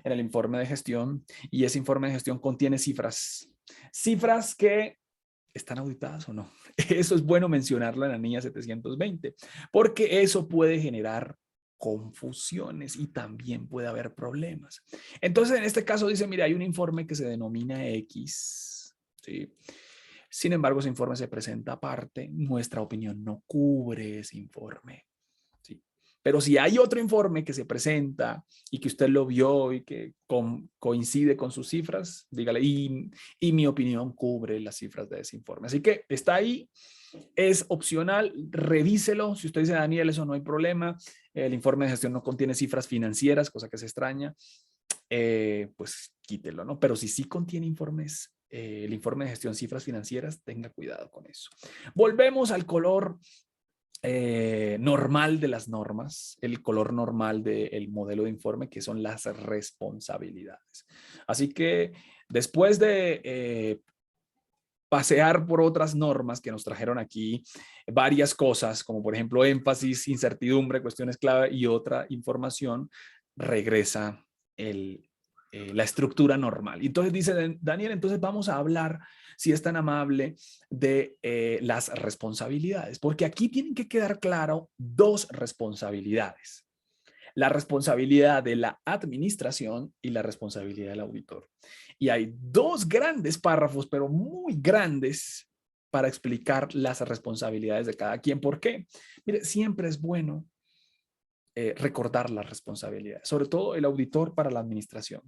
en el informe de gestión y ese informe de gestión contiene cifras. Cifras que están auditadas o no. Eso es bueno mencionarlo en la NIA 720 porque eso puede generar confusiones y también puede haber problemas. Entonces, en este caso dice, mira, hay un informe que se denomina X, ¿sí? Sin embargo, ese informe se presenta aparte. Nuestra opinión no cubre ese informe, ¿sí? Pero si hay otro informe que se presenta y que usted lo vio y que coincide con sus cifras, dígale, y mi opinión cubre las cifras de ese informe. Así que está ahí, es opcional, revíselo. Si usted dice, Daniel, eso no hay problema, el informe de gestión no contiene cifras financieras, cosa que se extraña, pues quítelo, ¿no? Pero si sí contiene informes, el informe de gestión cifras financieras, tenga cuidado con eso. Volvemos al color normal de las normas, el color normal del modelo de informe, que son las responsabilidades. Así que después de pasear por otras normas que nos trajeron aquí varias cosas, como por ejemplo énfasis, incertidumbre, cuestiones clave y otra información, regresa la estructura normal. Y entonces dice Daniel, entonces vamos a hablar, si es tan amable, de las responsabilidades, porque aquí tienen que quedar claro dos responsabilidades. La responsabilidad de la administración y la responsabilidad del auditor. Y hay dos grandes párrafos, pero muy grandes, para explicar las responsabilidades de cada quien. ¿Por qué? Mire, siempre es bueno recordar las responsabilidades, sobre todo el auditor para la administración.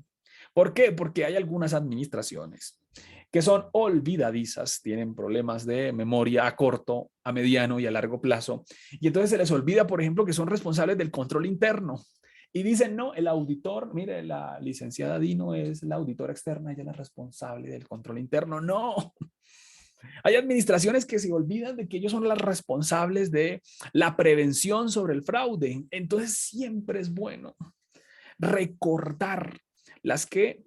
¿Por qué? Porque hay algunas administraciones que son olvidadizas, tienen problemas de memoria a corto, a mediano y a largo plazo. Y entonces se les olvida, por ejemplo, que son responsables del control interno. Y dicen, no, el auditor, mire, la licenciada Dino es la auditora externa, ella es la responsable del control interno. No, hay administraciones que se olvidan de que ellos son las responsables de la prevención sobre el fraude. Entonces siempre es bueno recordar las que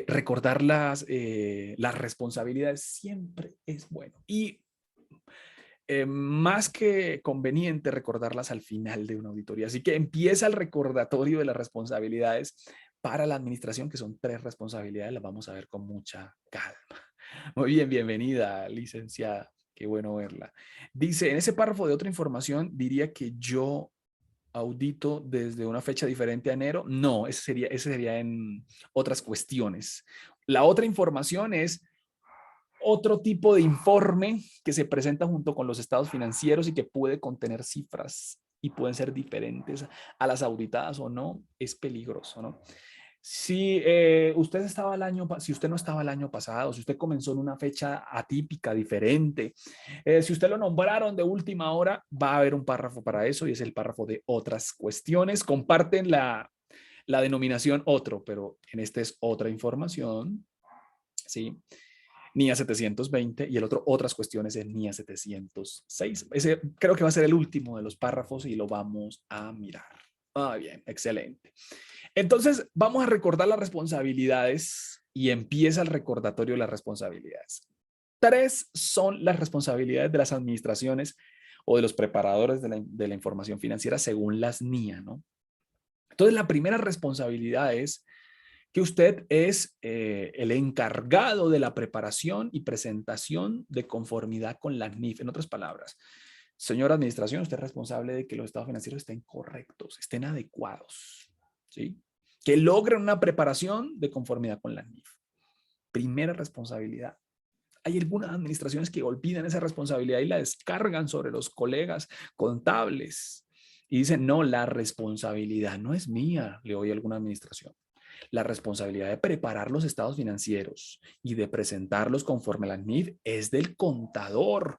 recordar las responsabilidades siempre es bueno. Y más que conveniente recordarlas al final de una auditoría. Así que empieza el recordatorio de las responsabilidades para la administración, que son tres responsabilidades, las vamos a ver con mucha calma. Muy bien, bienvenida, licenciada. Qué bueno verla. Dice, en ese párrafo de otra información, diría que yo audito desde una fecha diferente a enero. No, ese sería en otras cuestiones. La otra información es otro tipo de informe que se presenta junto con los estados financieros y que puede contener cifras y pueden ser diferentes a las auditadas o no. Es peligroso, ¿no? Si usted estaba si usted no estaba el año pasado, si usted comenzó en una fecha atípica, diferente, si usted lo nombraron de última hora, va a haber un párrafo para eso y es el párrafo de otras cuestiones. Comparten la denominación otro, pero en este es otra información, ¿sí? NIA 720 y el otro otras cuestiones en NIA 706. Ese creo que va a ser el último de los párrafos y lo vamos a mirar. Ah, bien, excelente. Entonces, vamos a recordar las responsabilidades y empieza el recordatorio de las responsabilidades. Tres son las responsabilidades de las administraciones o de los preparadores de la información financiera según las NIA, ¿no? Entonces, la primera responsabilidad es que usted es el encargado de la preparación y presentación de conformidad con la NIF. En otras palabras, Señora administración, usted es responsable de que los estados financieros estén correctos, estén adecuados, ¿sí? Que logren una preparación de conformidad con la NIF. Primera responsabilidad. Hay algunas administraciones que olvidan esa responsabilidad y la descargan sobre los colegas contables y dicen, no, la responsabilidad no es mía, le oye a alguna administración. La responsabilidad de preparar los estados financieros y de presentarlos conforme a la NIF es del contador.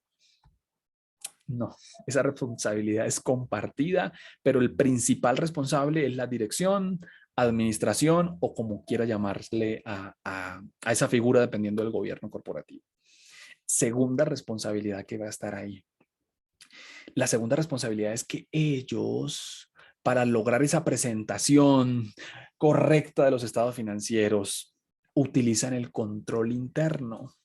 No, esa responsabilidad es compartida, pero el principal responsable es la dirección, administración o como quiera llamarle a esa figura dependiendo del gobierno corporativo. Segunda responsabilidad que va a estar ahí. La segunda responsabilidad es que ellos, para lograr esa presentación correcta de los estados financieros, utilizan el control interno.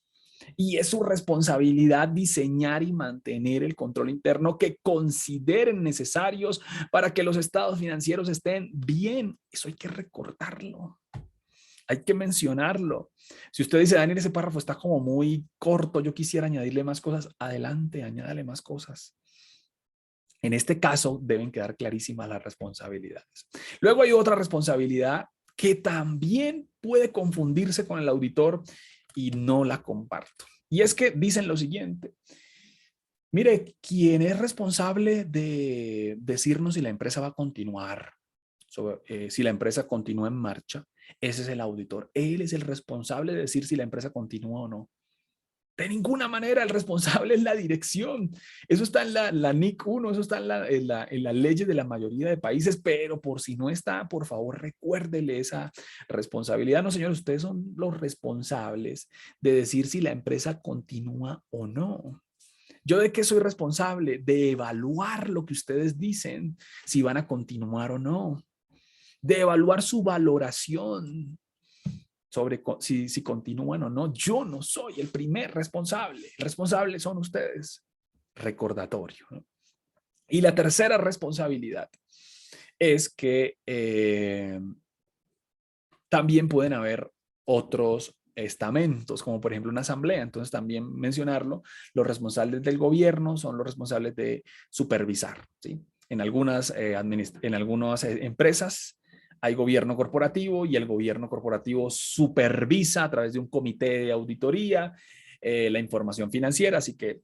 Y es su responsabilidad diseñar y mantener el control interno que consideren necesarios para que los estados financieros estén bien. Eso hay que recordarlo. Hay que mencionarlo. Si usted dice, Daniel, ese párrafo está como muy corto, yo quisiera añadirle más cosas, adelante, añádale más cosas. En este caso, deben quedar clarísimas las responsabilidades. Luego hay otra responsabilidad que también puede confundirse con el auditor y no la comparto. Y es que dicen lo siguiente. Mire, quien es responsable de decirnos si la empresa va a continuar, si la empresa continúa en marcha, ese es el auditor. Él es el responsable de decir si la empresa continúa o no. De ninguna manera, el responsable es la dirección. Eso está en la NIC 1, eso está en la ley de la mayoría de países, pero por si no está, por favor, recuérdele esa responsabilidad. No, señores, ustedes son los responsables de decir si la empresa continúa o no. ¿Yo de qué soy responsable? De evaluar lo que ustedes dicen, si van a continuar o no. De evaluar su valoración sobre si continúan o no. Yo no soy el primer responsable. El responsable son ustedes. Recordatorio, ¿no? Y la tercera responsabilidad es que también pueden haber otros estamentos, como por ejemplo una asamblea. Entonces también mencionarlo, los responsables del gobierno son los responsables de supervisar, ¿sí? En algunas empresas hay gobierno corporativo y el gobierno corporativo supervisa a través de un comité de auditoría la información financiera, así que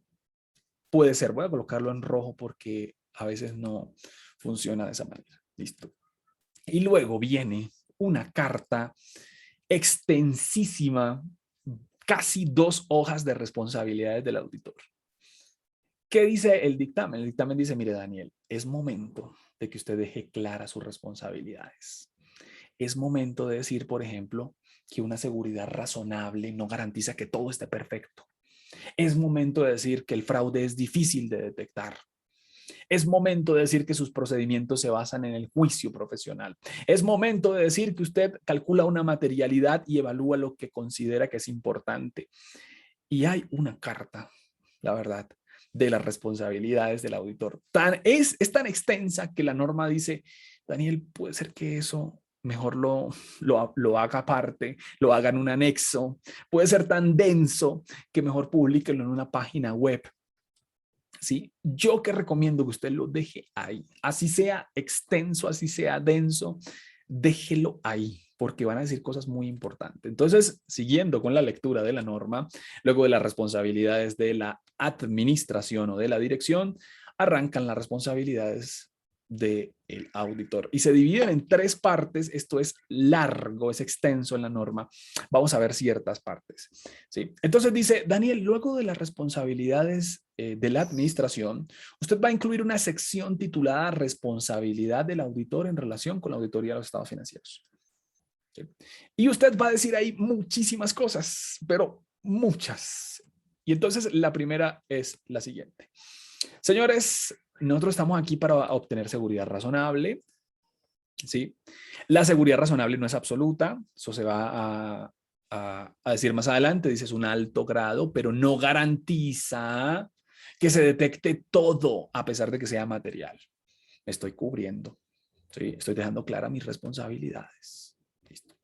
puede ser. Voy a colocarlo en rojo porque a veces no funciona de esa manera. Listo. Y luego viene una carta extensísima, casi 2 hojas de responsabilidades del auditor. ¿Qué dice el dictamen? El dictamen dice, mire, Daniel, es momento de que usted deje claras sus responsabilidades. Es momento de decir, por ejemplo, que una seguridad razonable no garantiza que todo esté perfecto. Es momento de decir que el fraude es difícil de detectar. Es momento de decir que sus procedimientos se basan en el juicio profesional. Es momento de decir que usted calcula una materialidad y evalúa lo que considera que es importante. Y hay una carta, la verdad, de las responsabilidades del auditor. Es tan extensa que la norma dice, Daniel, puede ser que eso mejor lo haga aparte, lo haga en un anexo. Puede ser tan denso que mejor publíquelo en una página web. ¿Sí? Yo que recomiendo que usted lo deje ahí, así sea extenso, así sea denso, déjelo ahí, porque van a decir cosas muy importantes. Entonces, siguiendo con la lectura de la norma, luego de las responsabilidades de la administración o de la dirección, arrancan las responsabilidades del auditor y se dividen en 3 partes. Esto es largo, es extenso en la norma. Vamos a ver ciertas partes, ¿sí? Entonces dice, Daniel, luego de las responsabilidades de la administración, usted va a incluir una sección titulada responsabilidad del auditor en relación con la auditoría de los estados financieros. ¿Sí? Y usted va a decir ahí muchísimas cosas, pero muchas. Y entonces la primera es la siguiente. Señores, nosotros estamos aquí para obtener seguridad razonable, ¿sí? La seguridad razonable no es absoluta, eso se va a decir más adelante, dice es un alto grado, pero no garantiza que se detecte todo a pesar de que sea material. Me estoy cubriendo, ¿sí? Estoy dejando claras mis responsabilidades. Listo.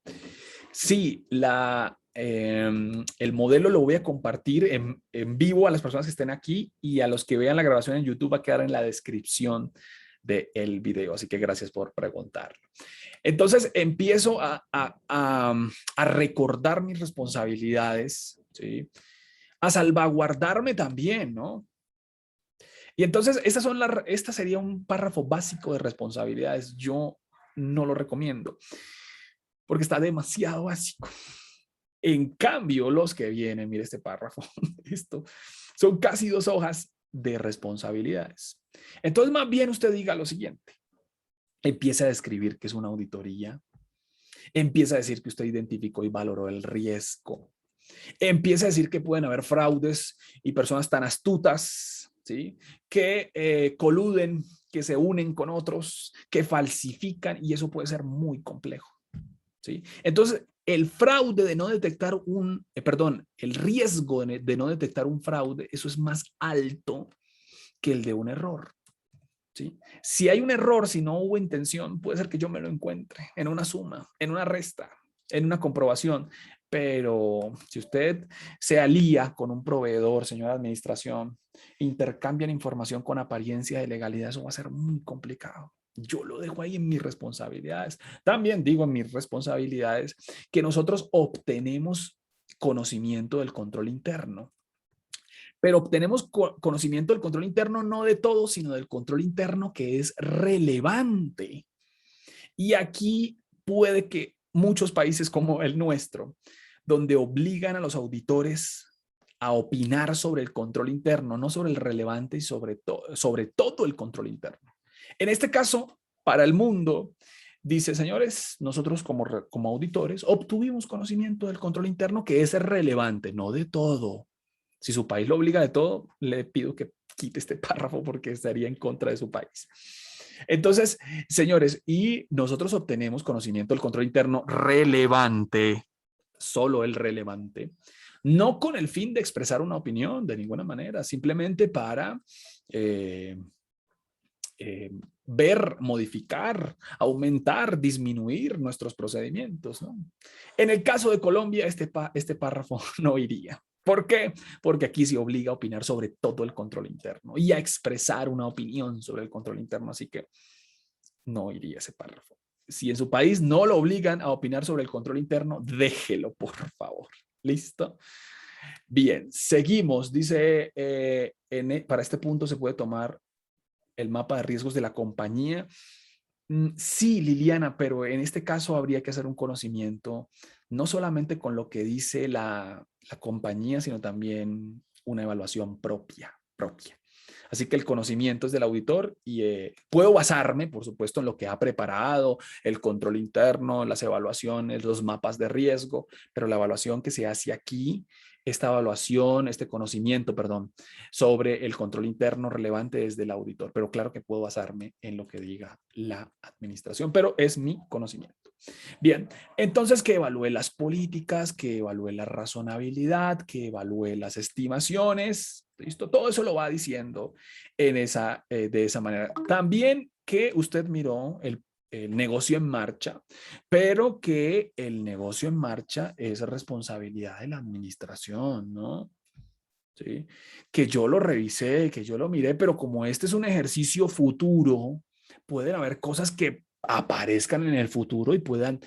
Sí, la el modelo lo voy a compartir en vivo a las personas que estén aquí, y a los que vean la grabación en YouTube va a quedar en la descripción del video. Así que gracias por preguntarlo. Entonces empiezo a recordar mis responsabilidades, ¿sí? A salvaguardarme también, ¿no? Y entonces esta sería un párrafo básico de responsabilidades. Yo no lo recomiendo porque está demasiado básico. En cambio, los que vienen, mire este párrafo, esto, son casi 2 hojas de responsabilidades. Entonces, más bien usted diga lo siguiente. Empieza a describir qué es una auditoría. Empieza a decir que usted identificó y valoró el riesgo. Empieza a decir que pueden haber fraudes y personas tan astutas, ¿sí?, que coluden, que se unen con otros, que falsifican, y eso puede ser muy complejo, ¿sí? Entonces, el fraude de no detectar el riesgo de no detectar un fraude, eso es más alto que el de un error, ¿sí? Si hay un error, si no hubo intención, puede ser que yo me lo encuentre en una suma, en una resta, en una comprobación. Pero si usted se alía con un proveedor, señora administración, intercambian información con apariencia de legalidad, eso va a ser muy complicado. Yo lo dejo ahí en mis responsabilidades. También digo en mis responsabilidades que nosotros obtenemos conocimiento del control interno. Pero obtenemos conocimiento del control interno no de todo, sino del control interno que es relevante. Y aquí puede que muchos países como el nuestro, donde obligan a los auditores a opinar sobre el control interno, no sobre el relevante y sobre todo el control interno. En este caso, para el mundo, dice, señores, nosotros como auditores obtuvimos conocimiento del control interno que es relevante, no de todo. Si su país lo obliga de todo, le pido que quite este párrafo porque estaría en contra de su país. Entonces, señores, y nosotros obtenemos conocimiento del control interno relevante, solo el relevante, no con el fin de expresar una opinión de ninguna manera, simplemente para ver, modificar, aumentar, disminuir nuestros procedimientos, ¿no? En el caso de Colombia, este párrafo no iría. ¿Por qué? Porque aquí se obliga a opinar sobre todo el control interno y a expresar una opinión sobre el control interno, así que no iría ese párrafo. Si en su país no lo obligan a opinar sobre el control interno, déjelo, por favor. ¿Listo? Bien, seguimos. Dice, para este punto se puede tomar el mapa de riesgos de la compañía. Sí, Liliana, pero en este caso habría que hacer un conocimiento, no solamente con lo que dice la compañía, sino también una evaluación propia. Así que el conocimiento es del auditor y puedo basarme, por supuesto, en lo que ha preparado, el control interno, las evaluaciones, los mapas de riesgo, pero la evaluación que se hace aquí, este conocimiento, perdón, sobre el control interno relevante es del auditor. Pero claro que puedo basarme en lo que diga la administración, pero es mi conocimiento. Bien, entonces que evalúe las políticas, que evalúe la razonabilidad, que evalúe las estimaciones. ¿Listo? Todo eso lo va diciendo de esa manera. También que usted miró el negocio en marcha, pero que el negocio en marcha es responsabilidad de la administración, ¿no? ¿Sí? Que yo lo revisé, que yo lo miré, pero como este es un ejercicio futuro, pueden haber cosas que aparezcan en el futuro y puedan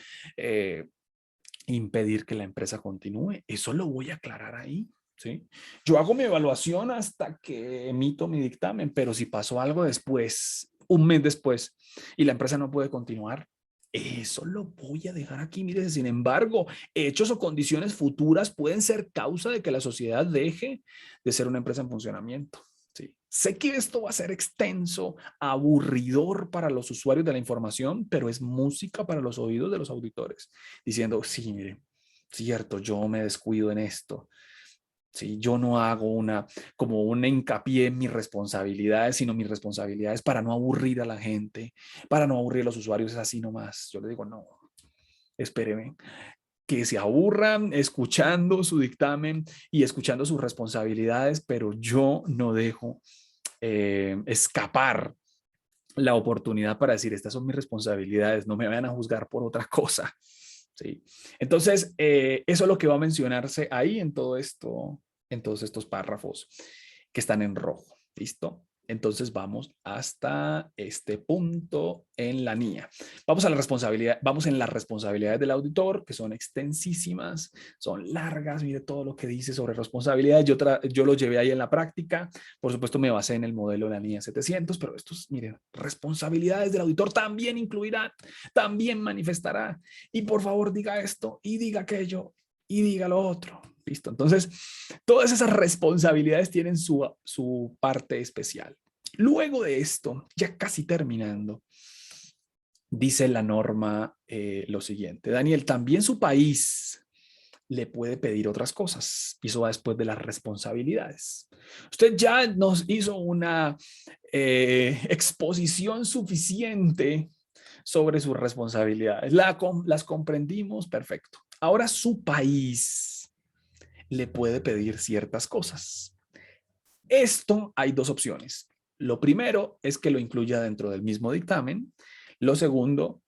impedir que la empresa continúe. Eso lo voy a aclarar ahí. ¿Sí? Yo hago mi evaluación hasta que emito mi dictamen, pero si pasó algo después, un mes después, y la empresa no puede continuar, eso lo voy a dejar aquí. Mire, sin embargo, hechos o condiciones futuras pueden ser causa de que la sociedad deje de ser una empresa en funcionamiento. Sí. Sé que esto va a ser extenso, aburridor para los usuarios de la información, pero es música para los oídos de los auditores, diciendo, sí, mire, cierto, yo me descuido en esto. Sí, yo no hago como un hincapié en mis responsabilidades, sino mis responsabilidades para no aburrir a la gente, para no aburrir a los usuarios, es así nomás. Yo le digo, no, espéreme, que se aburran escuchando su dictamen y escuchando sus responsabilidades, pero yo no dejo escapar la oportunidad para decir, estas son mis responsabilidades, no me vayan a juzgar por otra cosa. ¿sí? Entonces, eso es lo que va a mencionarse ahí en todo esto, en todos estos párrafos que están en rojo. ¿Listo? Entonces vamos hasta este punto en la NIA. Vamos a la responsabilidad, vamos en las responsabilidades del auditor, que son extensísimas, son largas. Mire todo lo que dice sobre responsabilidades. Yo lo llevé ahí en la práctica. Por supuesto, me basé en el modelo de la NIA 700, pero estos, miren, responsabilidades del auditor también incluirá, también manifestará. Y por favor, diga esto y diga aquello y diga lo otro. Listo. Entonces, todas esas responsabilidades tienen su parte especial. Luego de esto, ya casi terminando, dice la norma lo siguiente. Daniel, también su país le puede pedir otras cosas. Y eso va después de las responsabilidades. Usted ya nos hizo una exposición suficiente sobre sus responsabilidades. Las comprendimos, perfecto. Ahora su país le puede pedir ciertas cosas. Esto hay dos opciones. Lo primero es que lo incluya dentro del mismo dictamen. Lo segundo,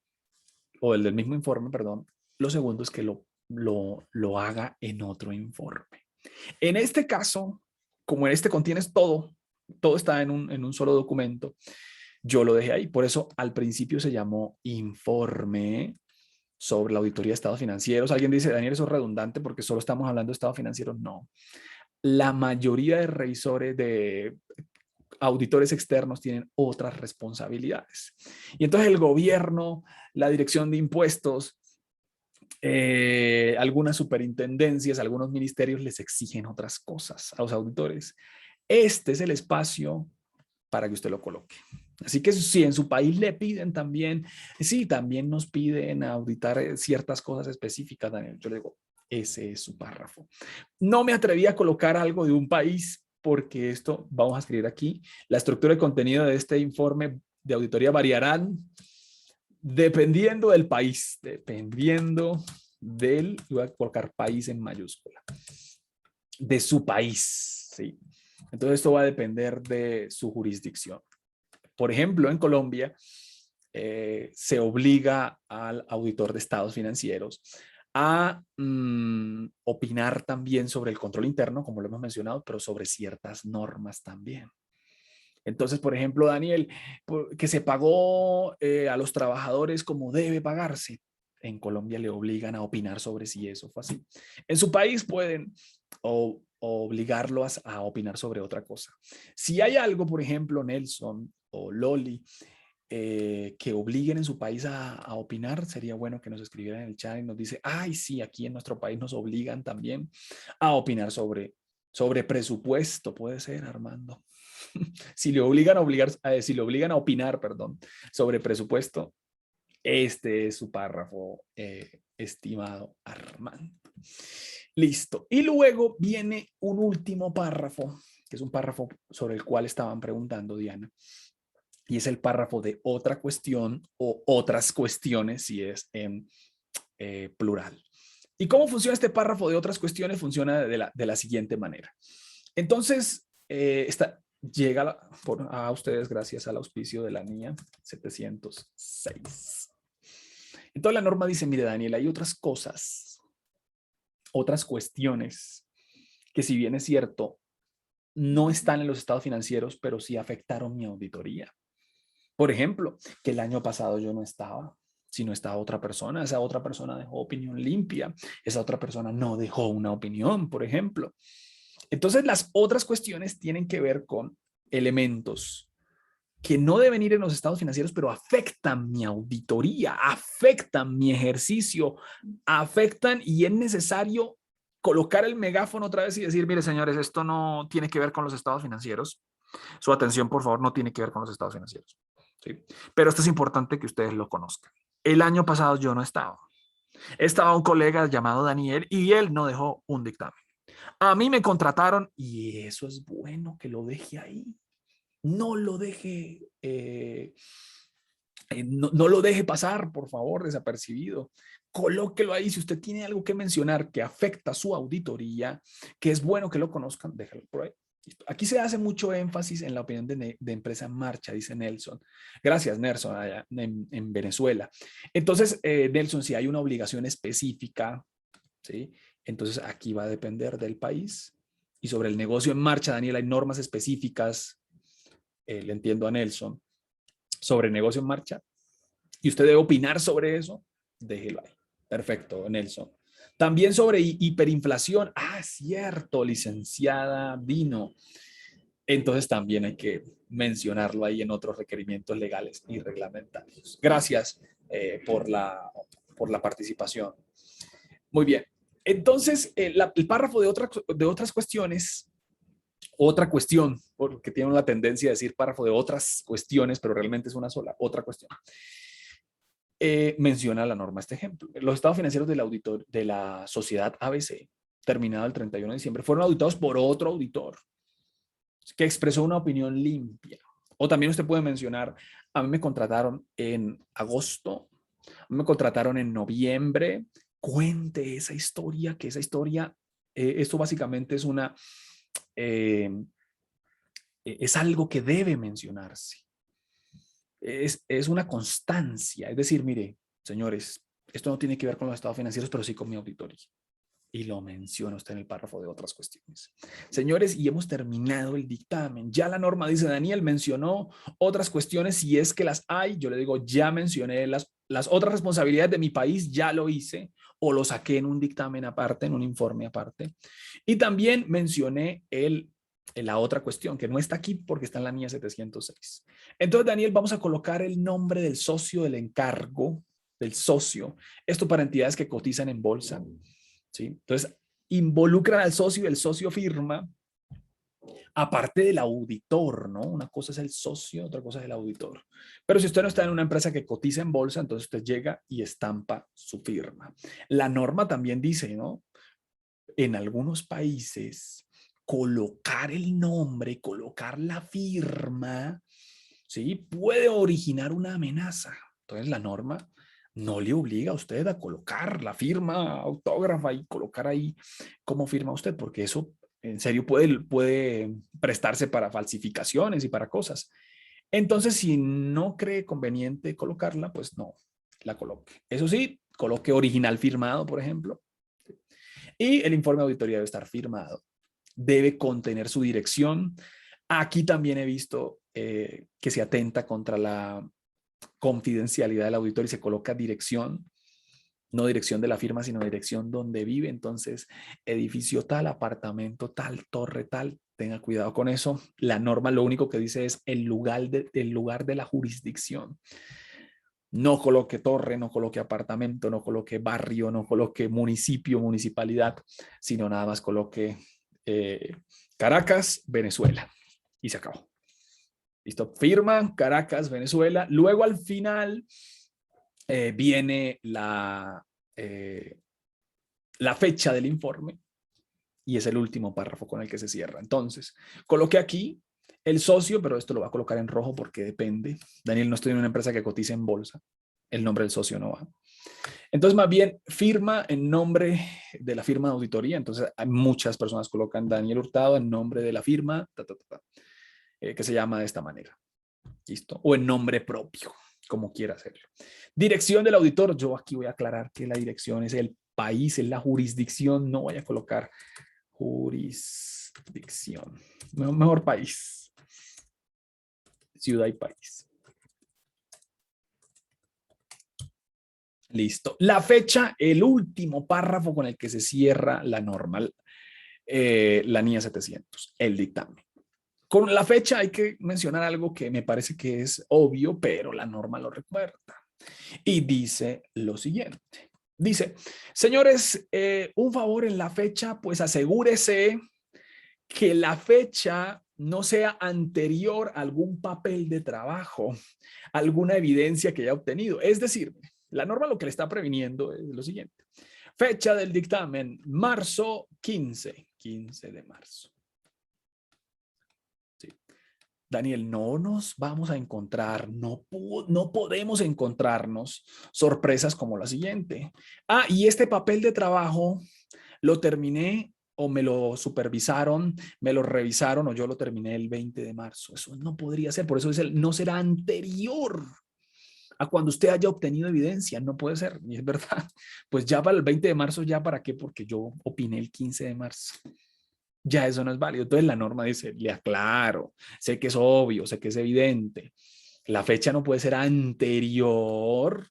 o el del mismo informe, perdón. Lo segundo es que lo haga en otro informe. En este caso, como en este contienes todo está en un solo documento, yo lo dejé ahí. Por eso al principio se llamó informe sobre la auditoría de estados financieros. Alguien dice, Daniel, eso es redundante porque solo estamos hablando de estados financieros. No. La mayoría de revisores, de auditores externos tienen otras responsabilidades. Y entonces el gobierno, la dirección de impuestos, algunas superintendencias, algunos ministerios les exigen otras cosas a los auditores. Este es el espacio para que usted lo coloque. Así que si en su país le piden también, sí, también nos piden auditar ciertas cosas específicas, Daniel. Yo le digo, ese es su párrafo. No me atreví a colocar algo de un país porque esto, vamos a escribir aquí, la estructura de contenido de este informe de auditoría variarán dependiendo del país, dependiendo del, voy a colocar país en mayúscula, de su país, ¿sí? Entonces esto va a depender de su jurisdicción. Por ejemplo, en Colombia se obliga al auditor de estados financieros a opinar también sobre el control interno, como lo hemos mencionado, pero sobre ciertas normas también. Entonces, por ejemplo, Daniel, que se pagó a los trabajadores como debe pagarse. En Colombia le obligan a opinar sobre si eso fue así. En su país pueden obligarlo a opinar sobre otra cosa. Si hay algo, por ejemplo, Nelson o Loli, que obliguen en su país a opinar, sería bueno que nos escribieran en el chat y nos dice, ay, sí, aquí en nuestro país nos obligan también a opinar sobre presupuesto, puede ser, Armando. Si le obligan si le obligan a opinar, perdón, sobre presupuesto, este es su párrafo, estimado Armando. Listo. Y luego viene un último párrafo, que es un párrafo sobre el cual estaban preguntando, Diana. Y es el párrafo de otra cuestión o otras cuestiones, si es en plural. ¿Y cómo funciona este párrafo de otras cuestiones? Funciona de la siguiente manera. Entonces, llega a ustedes gracias al auspicio de la NIA 706. Entonces la norma dice, mire Daniel, hay otras cosas, otras cuestiones que si bien es cierto, no están en los estados financieros, pero sí afectaron mi auditoría. Por ejemplo, que el año pasado yo no estaba, sino estaba otra persona, esa otra persona dejó opinión limpia, esa otra persona no dejó una opinión, por ejemplo. Entonces las otras cuestiones tienen que ver con elementos que no deben ir en los estados financieros, pero afectan mi auditoría, afectan mi ejercicio, afectan y es necesario colocar el megáfono otra vez y decir, mire señores, esto no tiene que ver con los estados financieros. Su atención, por favor, no tiene que ver con los estados financieros. ¿Sí? Pero esto es importante que ustedes lo conozcan. El año pasado yo no estaba. Estaba un colega llamado Daniel y él no dejó un dictamen. A mí me contrataron y eso es bueno que lo deje ahí. No lo deje, no lo deje pasar, por favor, desapercibido. Colóquelo ahí. Si usted tiene algo que mencionar que afecta su auditoría, que es bueno que lo conozcan, déjalo por ahí. Aquí se hace mucho énfasis en la opinión de empresa en marcha, dice Nelson. Gracias, Nelson, allá en Venezuela. Entonces, Nelson, si hay una obligación específica, ¿sí? Entonces aquí va a depender del país. Y sobre el negocio en marcha, Daniel, hay normas específicas, le entiendo a Nelson, sobre negocio en marcha. Y usted debe opinar sobre eso, déjelo ahí. Perfecto, Nelson. También sobre hiperinflación. Ah, cierto, licenciada Dino. Entonces también hay que mencionarlo ahí en otros requerimientos legales y reglamentarios. Gracias por la participación. Muy bien. Entonces, el párrafo de otras cuestiones, otra cuestión, porque tiene la tendencia a decir párrafo de otras cuestiones, pero realmente es una sola, otra cuestión. Menciona la norma este ejemplo. Los estados financieros del auditor de la sociedad ABC, terminado el 31 de diciembre, fueron auditados por otro auditor que expresó una opinión limpia. O también usted puede mencionar, a mí me contrataron en agosto, a mí me contrataron en noviembre. Cuente esa historia, que esa historia, esto básicamente es es algo que debe mencionarse. Es una constancia. Es decir, mire, señores, esto no tiene que ver con los estados financieros, pero sí con mi auditoría. Y lo menciona usted en el párrafo de otras cuestiones. Señores, y hemos terminado el dictamen. Ya la norma dice, Daniel mencionó otras cuestiones, si es que las hay, yo le digo, ya mencioné las otras responsabilidades de mi país, ya lo hice, o lo saqué en un dictamen aparte, en un informe aparte. Y también mencioné la otra cuestión, que no está aquí porque está en la mía 706. Entonces, Daniel, vamos a colocar el nombre del socio del encargo, del socio. Esto para entidades que cotizan en bolsa. ¿Sí? Entonces, involucran al socio y el socio firma, aparte del auditor, ¿no? Una cosa es el socio, otra cosa es el auditor. Pero si usted no está en una empresa que cotiza en bolsa, entonces usted llega y estampa su firma. La norma también dice, ¿no? En algunos países, colocar el nombre, colocar la firma, ¿sí? Puede originar una amenaza. Entonces la norma no le obliga a usted a colocar la firma autógrafa y colocar ahí cómo firma usted, porque eso en serio puede prestarse para falsificaciones y para cosas. Entonces, si no cree conveniente colocarla, pues no la coloque. Eso sí, coloque original firmado, por ejemplo. Y el informe de auditoría debe estar firmado. Debe contener su dirección. Aquí también he visto que se atenta contra la confidencialidad del auditor y se coloca dirección, no dirección de la firma, sino dirección donde vive. Entonces, edificio tal, apartamento tal, torre tal, tenga cuidado con eso. La norma lo único que dice es el lugar de la jurisdicción. No coloque torre, no coloque apartamento, no coloque barrio, no coloque municipio, municipalidad, sino nada más coloque Caracas, Venezuela. Y se acabó. Listo, firma Caracas, Venezuela. Luego al final viene la fecha del informe y es el último párrafo con el que se cierra. Entonces, coloque aquí el socio, pero esto lo va a colocar en rojo porque depende. Daniel, no estoy en una empresa que cotice en bolsa. El nombre del socio no va. Entonces, más bien, firma en nombre de la firma de auditoría. Entonces, hay muchas personas colocan Daniel Hurtado en nombre de la firma, que se llama de esta manera. ¿Listo? O en nombre propio, como quiera hacerlo. Dirección del auditor. Yo aquí voy a aclarar que la dirección es el país, es la jurisdicción. No voy a colocar jurisdicción. Mejor país. Ciudad y país. Listo. La fecha, el último párrafo con el que se cierra la norma, la NIA 700, el dictamen. Con la fecha hay que mencionar algo que me parece que es obvio, pero la norma lo recuerda. Y dice lo siguiente. Dice, señores, un favor en la fecha, pues asegúrese que la fecha no sea anterior a algún papel de trabajo, alguna evidencia que haya obtenido. Es decir, la norma lo que le está previniendo es lo siguiente. Fecha del dictamen, marzo 15 de marzo. Sí. Daniel, no nos vamos a encontrar, no podemos encontrarnos sorpresas como la siguiente. Ah, y este papel de trabajo lo terminé o me lo supervisaron, me lo revisaron o yo lo terminé el 20 de marzo. Eso no podría ser, por eso es no será anterior a cuando usted haya obtenido evidencia, no puede ser, y es verdad. Pues ya para el 20 de marzo, ¿ya para qué? Porque yo opiné el 15 de marzo. Ya eso no es válido. Entonces la norma dice, le aclaro, sé que es obvio, sé que es evidente. La fecha no puede ser anterior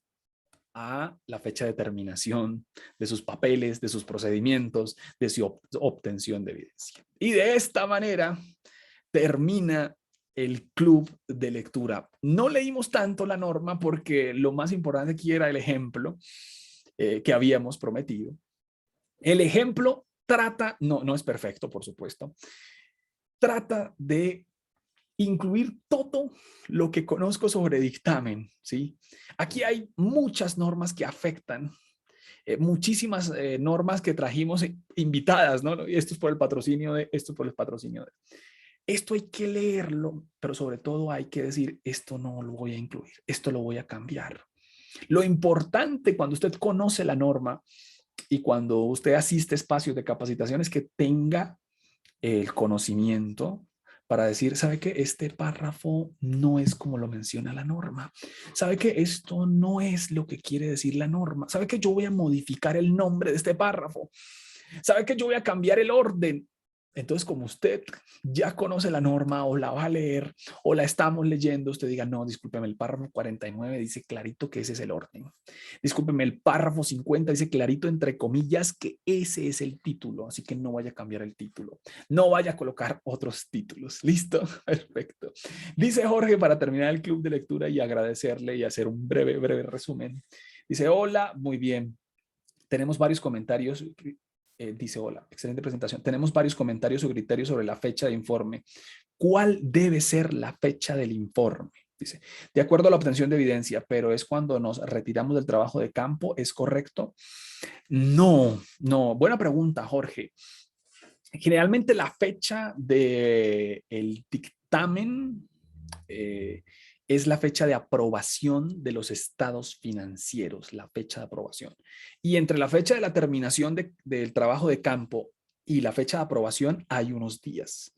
a la fecha de terminación de sus papeles, de sus procedimientos, de su obtención de evidencia. Y de esta manera termina el club de lectura. No leímos tanto la norma porque lo más importante aquí era el ejemplo que habíamos prometido. El ejemplo trata, no es perfecto, por supuesto, trata de incluir todo lo que conozco sobre dictamen, ¿sí? Aquí hay muchas normas que afectan, muchísimas normas que trajimos invitadas, ¿no? Esto es por el patrocinio de, esto es por el patrocinio de. Esto hay que leerlo, pero sobre todo hay que decir, esto no lo voy a incluir, esto lo voy a cambiar. Lo importante cuando usted conoce la norma y cuando usted asiste a espacios de capacitación es que tenga el conocimiento para decir, ¿sabe qué? Este párrafo no es como lo menciona la norma. ¿Sabe qué? Esto no es lo que quiere decir la norma. ¿Sabe qué? Yo voy a modificar el nombre de este párrafo. ¿Sabe qué? Yo voy a cambiar el orden. Entonces, como usted ya conoce la norma o la va a leer o la estamos leyendo, usted diga, no, discúlpeme, el párrafo 49 dice clarito que ese es el orden. Discúlpeme, el párrafo 50 dice clarito, entre comillas, que ese es el título. Así que no vaya a cambiar el título. No vaya a colocar otros títulos. ¿Listo? Perfecto. Dice Jorge, para terminar el club de lectura y agradecerle y hacer un breve resumen. Dice, hola, muy bien. Tenemos varios comentarios. Dice, hola, excelente presentación. Tenemos varios comentarios o criterios sobre la fecha de informe. ¿Cuál debe ser la fecha del informe? Dice, de acuerdo a la obtención de evidencia, pero es cuando nos retiramos del trabajo de campo, ¿es correcto? No, no. Buena pregunta, Jorge. Generalmente la fecha del dictamen es la fecha de aprobación de los estados financieros, la fecha de aprobación. Y entre la fecha de la terminación del trabajo de campo y la fecha de aprobación hay unos días.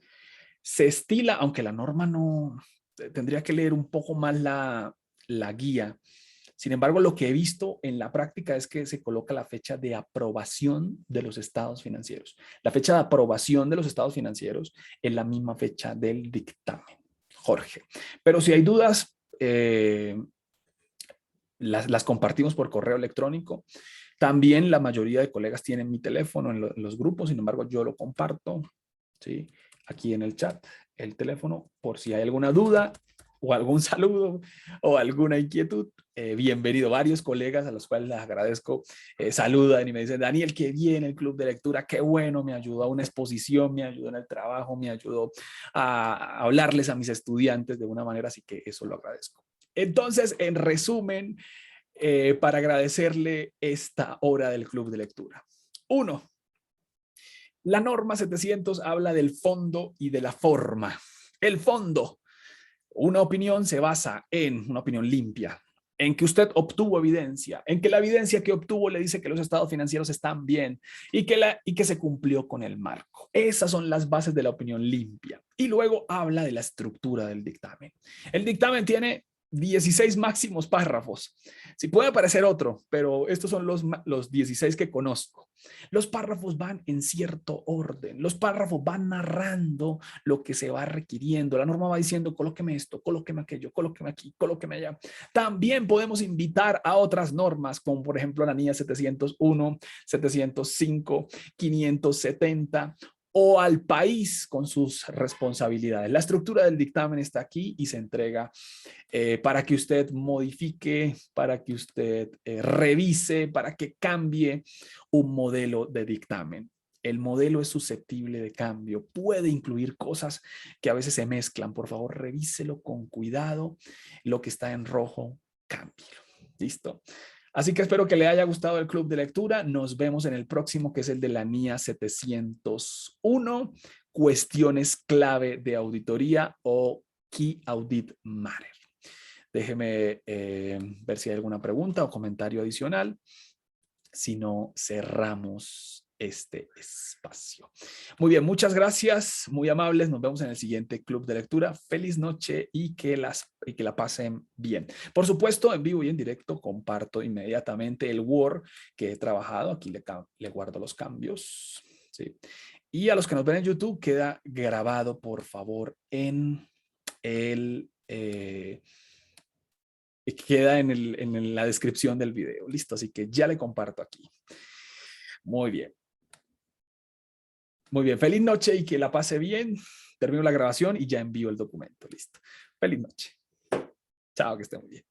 Se estila, aunque la norma no, tendría que leer un poco más la guía. Sin embargo, lo que he visto en la práctica es que se coloca la fecha de aprobación de los estados financieros. La fecha de aprobación de los estados financieros es la misma fecha del dictamen, Jorge. Pero si hay dudas, las compartimos por correo electrónico. También la mayoría de colegas tienen mi teléfono en los grupos, sin embargo, yo lo comparto, ¿sí? Aquí en el chat, el teléfono, por si hay alguna duda o algún saludo o alguna inquietud. Bienvenido. Varios colegas a los cuales les agradezco saludan y me dicen, Daniel, qué bien el club de lectura, qué bueno, me ayudó a una exposición, me ayudó en el trabajo, me ayudó a hablarles a mis estudiantes de una manera, así que eso lo agradezco. Entonces, en resumen, para agradecerle esta hora del club de lectura. 1. La norma 700 habla del fondo y de la forma. El fondo, una opinión se basa en una opinión limpia, en que usted obtuvo evidencia, en que la evidencia que obtuvo le dice que los estados financieros están bien y que se cumplió con el marco. Esas son las bases de la opinión limpia. Y luego habla de la estructura del dictamen. El dictamen tiene 16 máximos párrafos. Si puede aparecer otro, pero estos son los 16 que conozco. Los párrafos van en cierto orden. Los párrafos van narrando lo que se va requiriendo. La norma va diciendo, colóqueme esto, colóqueme aquello, colóqueme aquí, colóqueme allá. También podemos invitar a otras normas, como por ejemplo la NIA 701, 705, 570, o al país con sus responsabilidades. La estructura del dictamen está aquí y se entrega para que usted modifique, para que usted revise, para que cambie un modelo de dictamen. El modelo es susceptible de cambio, puede incluir cosas que a veces se mezclan. Por favor, revíselo con cuidado. Lo que está en rojo, cámbielo. ¿Listo? Así que espero que le haya gustado el club de lectura. Nos vemos en el próximo, que es el de la NIA 701, cuestiones clave de auditoría o Key Audit Matter. Déjeme ver si hay alguna pregunta o comentario adicional. Si no, cerramos este espacio. Muy bien, muchas gracias, muy amables. Nos vemos en el siguiente club de lectura. Feliz noche y que la pasen bien. Por supuesto, en vivo y en directo comparto inmediatamente el Word que he trabajado. Aquí le guardo los cambios. ¿Sí? Y a los que nos ven en YouTube, queda grabado, por favor, queda en la descripción del video. Listo, así que ya le comparto aquí. Muy bien. Muy bien, feliz noche y que la pase bien. Termino la grabación y ya envío el documento. Listo. Feliz noche. Chao, que esté muy bien.